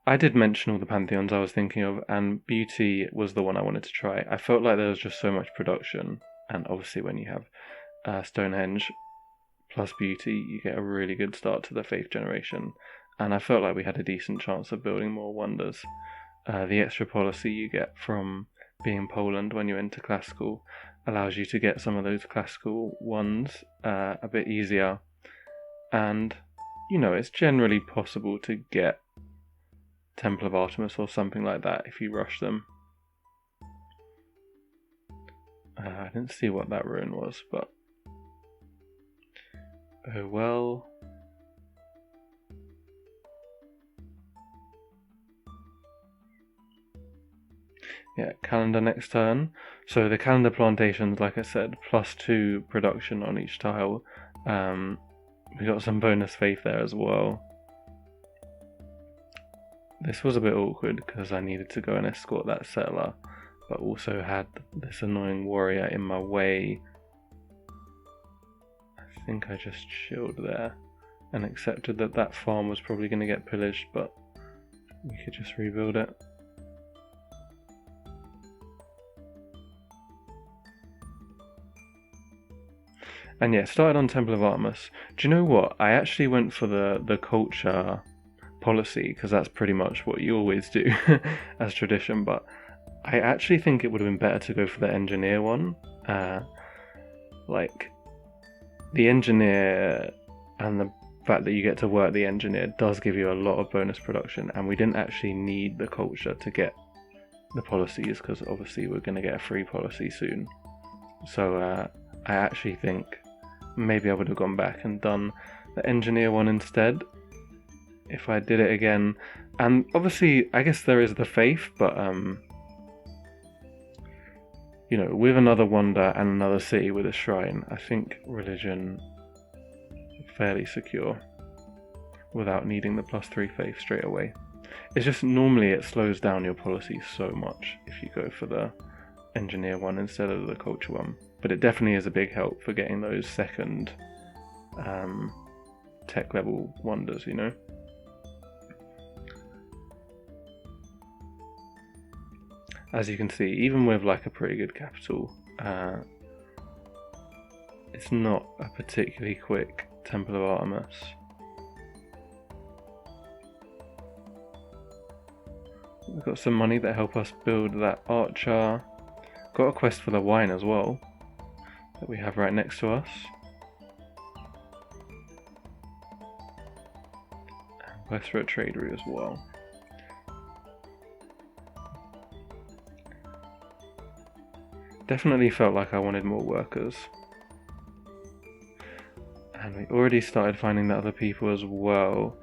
Speaker 1: I did mention all the Pantheons I was thinking of, and Beauty was the one I wanted to try. I felt like there was just so much production, and obviously when you have Stonehenge plus Beauty, you get a really good start to the Faith generation, and I felt like we had a decent chance of building more wonders. The extra policy you get from being Poland when you enter classical allows you to get some of those classical ones a bit easier, and you know, it's generally possible to get Temple of Artemis or something like that if you rush them. I didn't see what that ruin was, but oh well. Yeah, calendar next turn. So the calendar plantations, like I said, +2 production on each tile. We got some bonus faith there as well. This was a bit awkward because I needed to go and escort that settler, but also had this annoying warrior in my way. I think I just chilled there and accepted that that farm was probably going to get pillaged, but we could just rebuild it. And yeah, started on Temple of Artemis. Do you know what? I actually went for the culture policy because that's pretty much what you always do as tradition, but I actually think it would have been better to go for the engineer one. Like, the engineer and the fact that you get to work the engineer does give you a lot of bonus production, and we didn't actually need the culture to get the policies because obviously we're going to get a free policy soon. So I actually think maybe I would have gone back and done the engineer one instead if I did it again. And obviously I guess there is the faith, but you know, with another wonder and another city with a shrine, I think religion fairly secure without needing the +3 faith straight away. It's just normally it slows down your policy so much if you go for the engineer one instead of the culture one, but it definitely is a big help for getting those second tech level wonders, you know. As you can see, even with like a pretty good capital, it's not a particularly quick Temple of Artemis. We've got some money that help us build that archer. Got a quest for the wine as well that we have right next to us. And quest for a trade route as well. Definitely felt like I wanted more workers. And we already started finding the other people as well.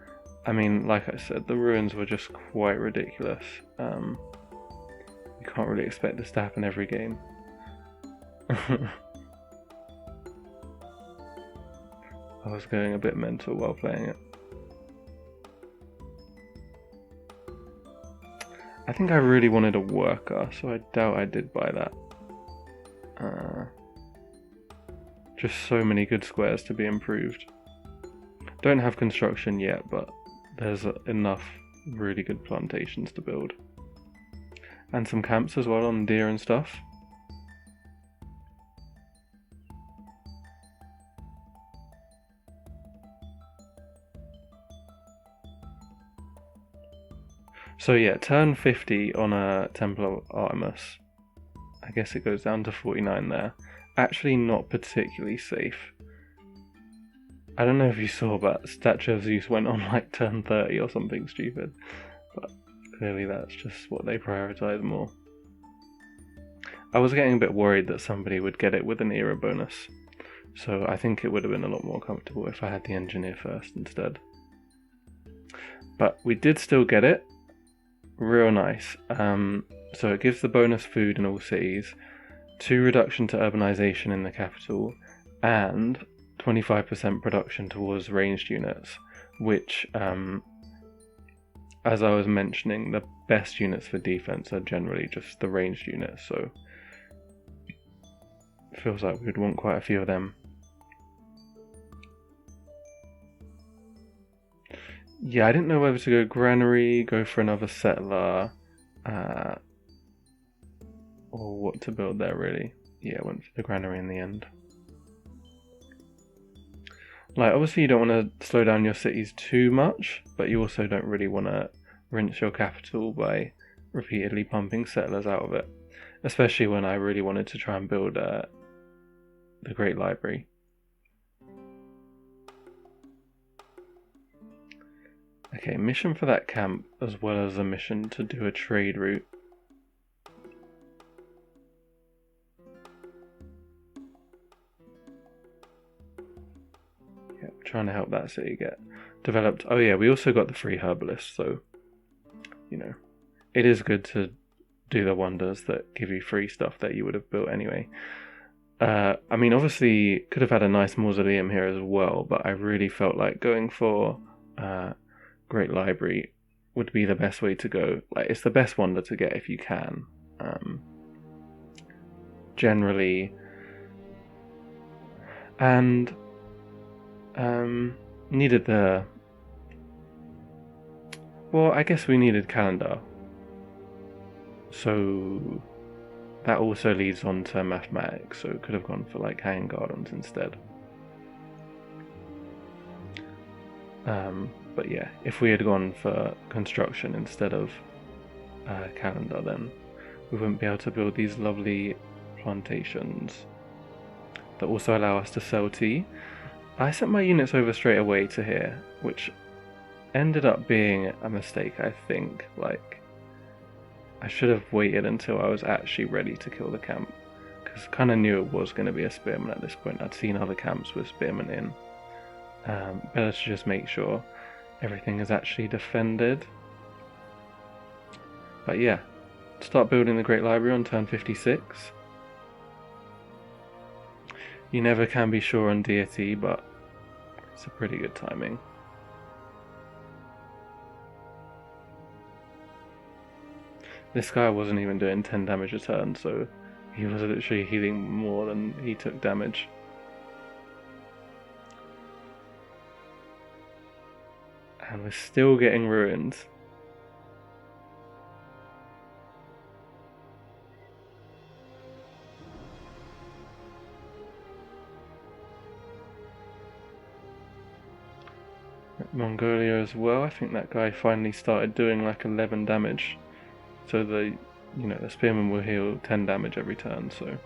Speaker 1: I mean, like I said, the ruins were just quite ridiculous. You can't really expect this to happen every game. I was going a bit mental while playing it. I think I really wanted a worker, so I doubt I did buy that. Just so many good squares to be improved. Don't have construction yet, but there's enough really good plantations to build. And some camps as well on deer and stuff. So yeah, turn 50 on a Temple of Artemis. I guess it goes down to 49 there. Actually not particularly safe. I don't know if you saw, but Statue of Zeus went on like turn 30 or something stupid. But clearly that's just what they prioritize more. I was getting a bit worried that somebody would get it with an era bonus. So I think it would have been a lot more comfortable if I had the engineer first instead. But we did still get it. Real nice. So it gives the bonus food in all cities, 2 reduction to urbanization in the capital, and 25% production towards ranged units, which, as I was mentioning, the best units for defense are generally just the ranged units, so it feels like we'd want quite a few of them. Yeah, I didn't know whether to go granary, go for another settler, or what to build there really. Yeah, I went for the granary in the end. Like, obviously you don't want to slow down your cities too much, but you also don't really want to rinse your capital by repeatedly pumping settlers out of it. Especially when I really wanted to try and build the Great Library. Okay, mission for that camp, as well as a mission to do a trade route. Yeah, trying to help that city get developed. Oh yeah, we also got the free herbalist, so, you know, it is good to do the wonders that give you free stuff that you would have built anyway. I mean, obviously, could have had a nice mausoleum here as well, but I really felt like going for Great Library would be the best way to go. Like, it's the best wonder to get if you can. Generally, and needed the. Well, I guess we needed calendar, so that also leads on to mathematics. So could have gone for like hanging gardens instead. But yeah, if we had gone for construction instead of calendar, then we wouldn't be able to build these lovely plantations that also allow us to sell tea. I sent my units over straight away to here, which ended up being a mistake, I think. Like, I should have waited until I was actually ready to kill the camp, because I kind of knew it was going to be a spearman at this point. I'd seen other camps with spearmen in. Better to just make sure everything is actually defended. But yeah, start building the Great Library on turn 56. You never can be sure on deity, but it's a pretty good timing. This guy wasn't even doing 10 damage a turn, so he was literally healing more than he took damage. And we're still getting ruined. Mongolia as well. I think that guy finally started doing like 11 damage. So the spearman will heal 10 damage every turn, so.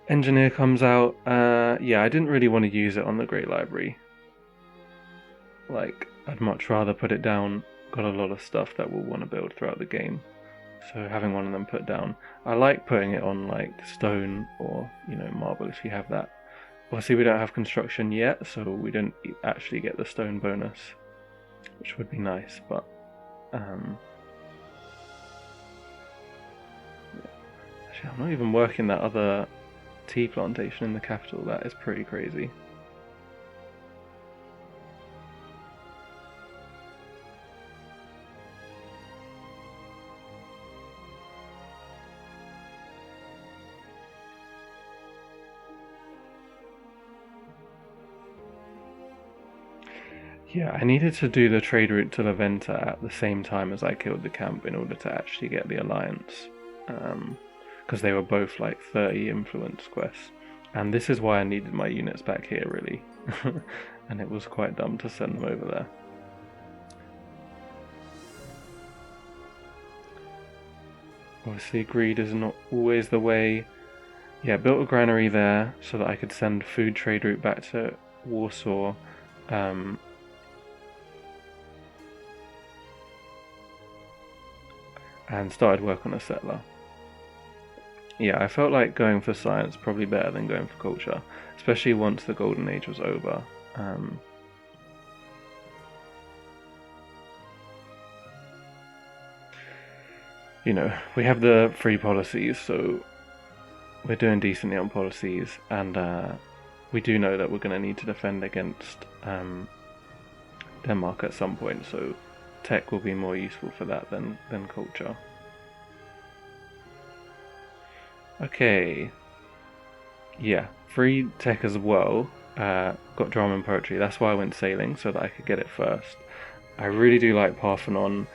Speaker 1: Engineer comes out. Yeah, I didn't really want to use it on the Great Library. Like, I'd much rather put it down. Got a lot of stuff that we'll want to build throughout the game. So having one of them put down. I like putting it on like stone or, marble if you have that. Obviously we don't have construction yet, so we don't actually get the stone bonus, which would be nice, but yeah. Actually, I'm not even working that other tea plantation in the capital. That is pretty crazy. Yeah, I needed to do the trade route to Laventa at the same time as I killed the camp in order to actually get the alliance, because they were both like 30 influence quests, and this is why I needed my units back here really, and it was quite dumb to send them over there. Obviously greed is not always the way. Yeah, built a granary there so that I could send food trade route back to Warsaw. And started work on a settler. Yeah, I felt like going for science probably better than going for culture, especially once the golden age was over. you know, we have the free policies, so we're doing decently on policies, and we do know that we're going to need to defend against Denmark at some point, so tech will be more useful for that than culture. Okay. Yeah, free tech as well. Got drama and poetry. That's why I went sailing, so that I could get it first. I really do like Parthenon.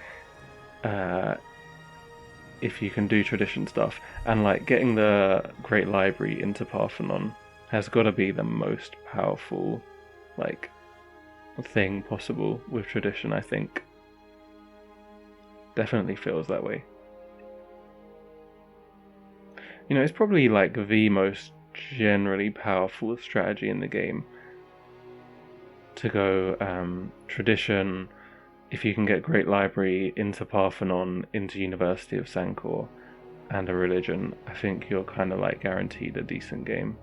Speaker 1: If you can do tradition stuff, and like getting the Great Library into Parthenon has got to be the most powerful, like, thing possible with tradition. I think definitely feels that way. You know, it's probably like the most generally powerful strategy in the game to go tradition. If you can get Great Library into Parthenon, into University of Sancor, and a religion, I think you're kind of like guaranteed a decent game.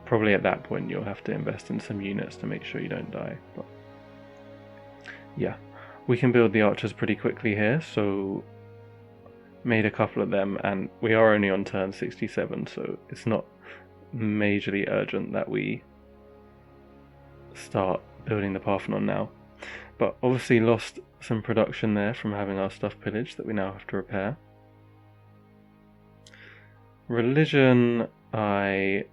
Speaker 1: Probably at that point you'll have to invest in some units to make sure you don't die. But yeah, we can build the archers pretty quickly here, so made a couple of them, and we are only on turn 67, so it's not majorly urgent that we start building the Parthenon now. But obviously lost some production there from having our stuff pillaged that we now have to repair. Religion, I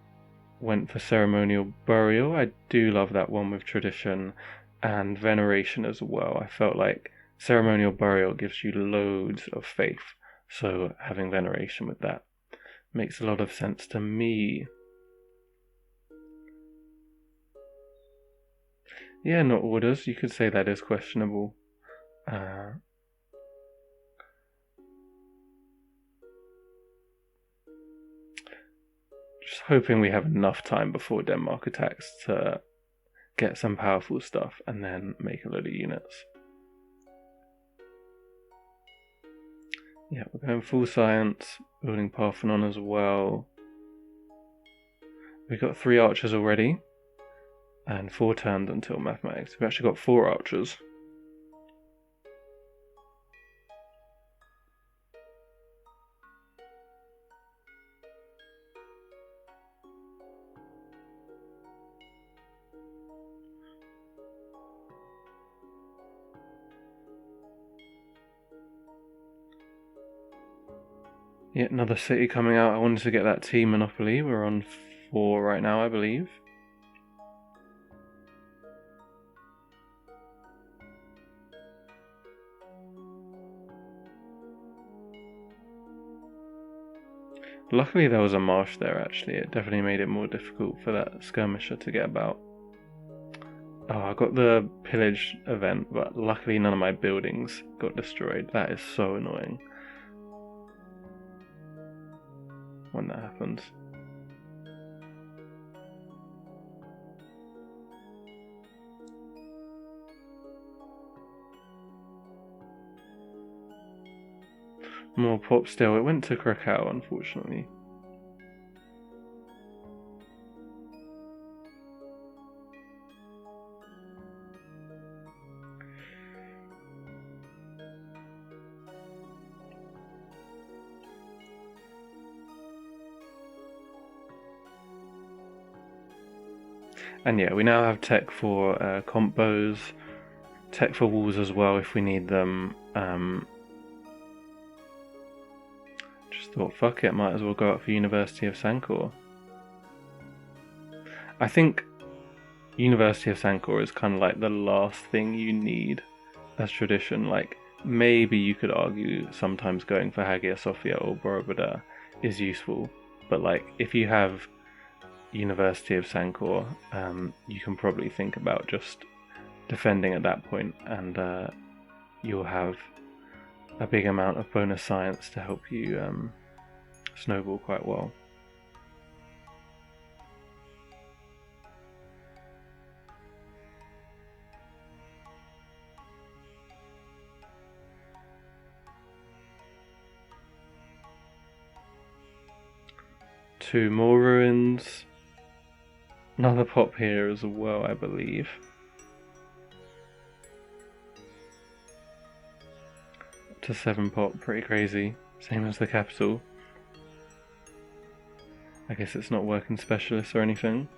Speaker 1: went for ceremonial burial. I do love that one with tradition and veneration as well. I felt like ceremonial burial gives you loads of faith, so having veneration with that makes a lot of sense to me. Yeah, not orders. You could say that is questionable. Just hoping we have enough time before Denmark attacks to get some powerful stuff and then make a load of units. Yeah, we're going full science, building Parthenon as well. We've got 3 archers already, and 4 turns until mathematics. We've actually got 4 archers. Yeah, another city coming out. I wanted to get that team monopoly. We're on 4 right now, I believe. Luckily there was a marsh there actually. It definitely made it more difficult for that skirmisher to get about. Oh, I got the pillage event, but luckily none of my buildings got destroyed. That is so annoying when that happens. More pop still. It went to Krakow, unfortunately. And yeah, we now have tech for combos, tech for walls as well if we need them. Just thought, fuck it, might as well go up for University of Sancor. I think University of Sancor is kind of like the last thing you need as tradition. Like, maybe you could argue sometimes going for Hagia Sophia or Borobudur is useful, but like, if you have University of Sancor, you can probably think about just defending at that point, and you'll have a big amount of bonus science to help you snowball quite well. Two more ruins. Another pop here as well, I believe. to 7 pop, pretty crazy. Same as the capital. I guess it's not working specialists or anything.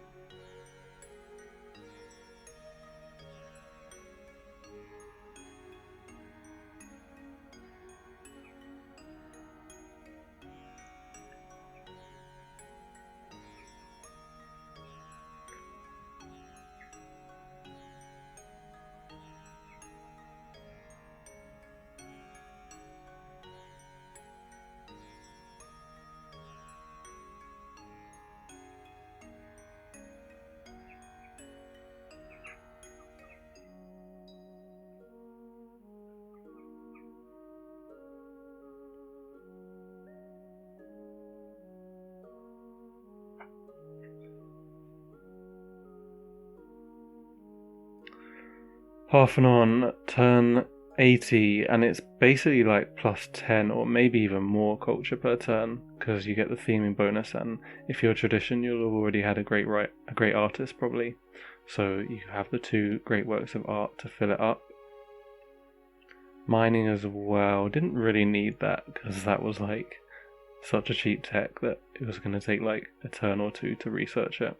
Speaker 1: Parthenon on turn 80, and it's basically like plus 10 or maybe even more culture per turn, because you get the theming bonus, and if you're tradition you'll have already had a great artist probably, so you have the 2 great works of art to fill it up. Mining as well, didn't really need that because that was like such a cheap tech that it was going to take like a turn or 2 to research it.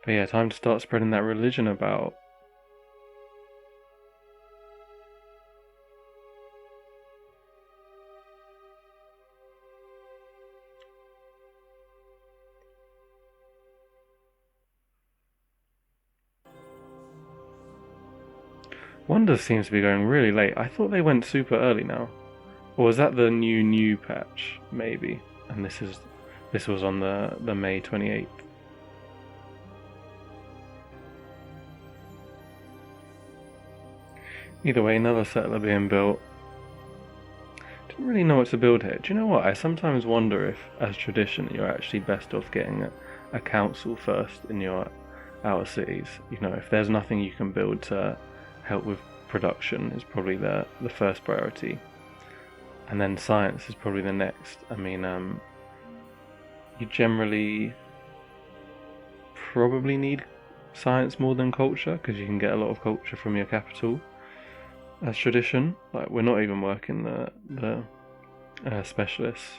Speaker 1: But yeah, time to start spreading that religion about. Wonders seems to be going really late. I thought they went super early now. Or was that the new patch, maybe? And this was on the May 28th. Either way, another settler being built. Didn't really know what to build here. Do you know what? I sometimes wonder if, as tradition, you're actually best off getting a council first in your outer cities. You know, if there's nothing you can build to help with production, is probably the first priority. And then science is probably the next. I mean, you generally probably need science more than culture, because you can get a lot of culture from your capital. As tradition, like we're not even working the specialists,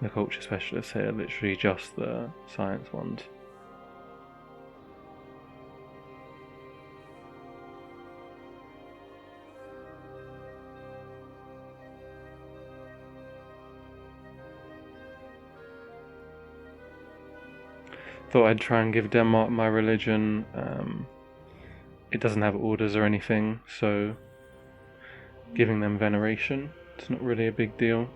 Speaker 1: the culture specialists here, literally just the science ones. Thought I'd try and give Denmark my religion. It doesn't have orders or anything, so giving them veneration, it's not really a big deal.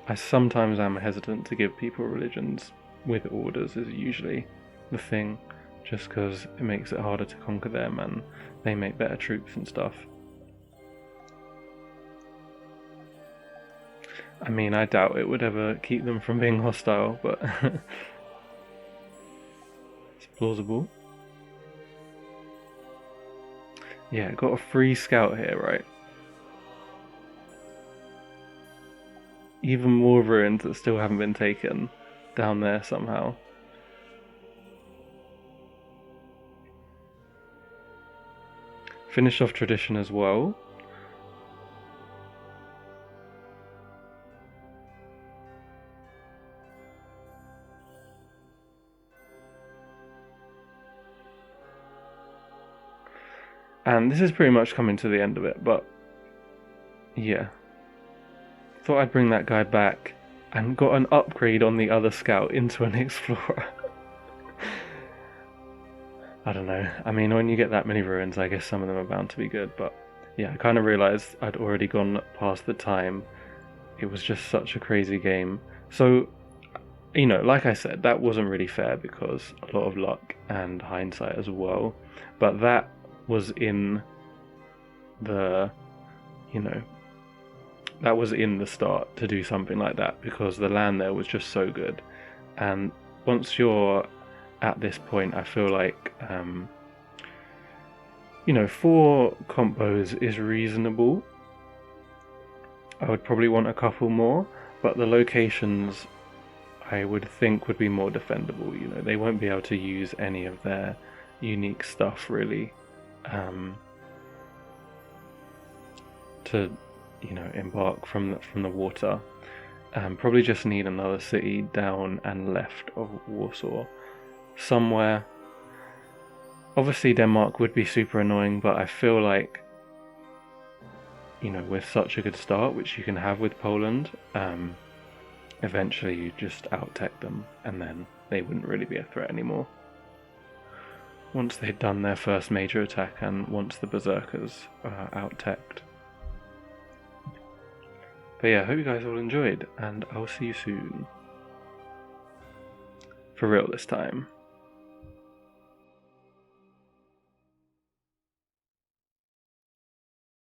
Speaker 1: I sometimes am hesitant to give people religions with orders, is usually the thing, just because it makes it harder to conquer them and they make better troops and stuff. I mean, I doubt it would ever keep them from being hostile, but it's plausible. Yeah, got a free scout here, right? Even more ruins that still haven't been taken down there somehow. Finish off tradition as well. And this is pretty much coming to the end of it, but yeah. Thought I'd bring that guy back and got an upgrade on the other scout into an explorer. I don't know. I mean, when you get that many ruins, I guess some of them are bound to be good, but yeah, I kind of realised I'd already gone past the time. It was just such a crazy game. So, you know, like I said, that wasn't really fair because a lot of luck and hindsight as well, but that was in the, you know, that was in the start to do something like that because the land there was just so good. And once you're at this point, I feel like, you know, 4 combos is reasonable. I would probably want a couple more, but the locations I would think would be more defendable. You know, they won't be able to use any of their unique stuff really to, you know, embark from the water. Probably just need another city down and left of Warsaw somewhere. Obviously Denmark would be super annoying, but I feel like, you know, with such a good start, which you can have with Poland, eventually you just out-tech them, and then they wouldn't really be a threat anymore. Once they'd done their first major attack, and once the Berserkers are out-teched. But yeah, I hope you guys all enjoyed, and I'll see you soon. For real this time.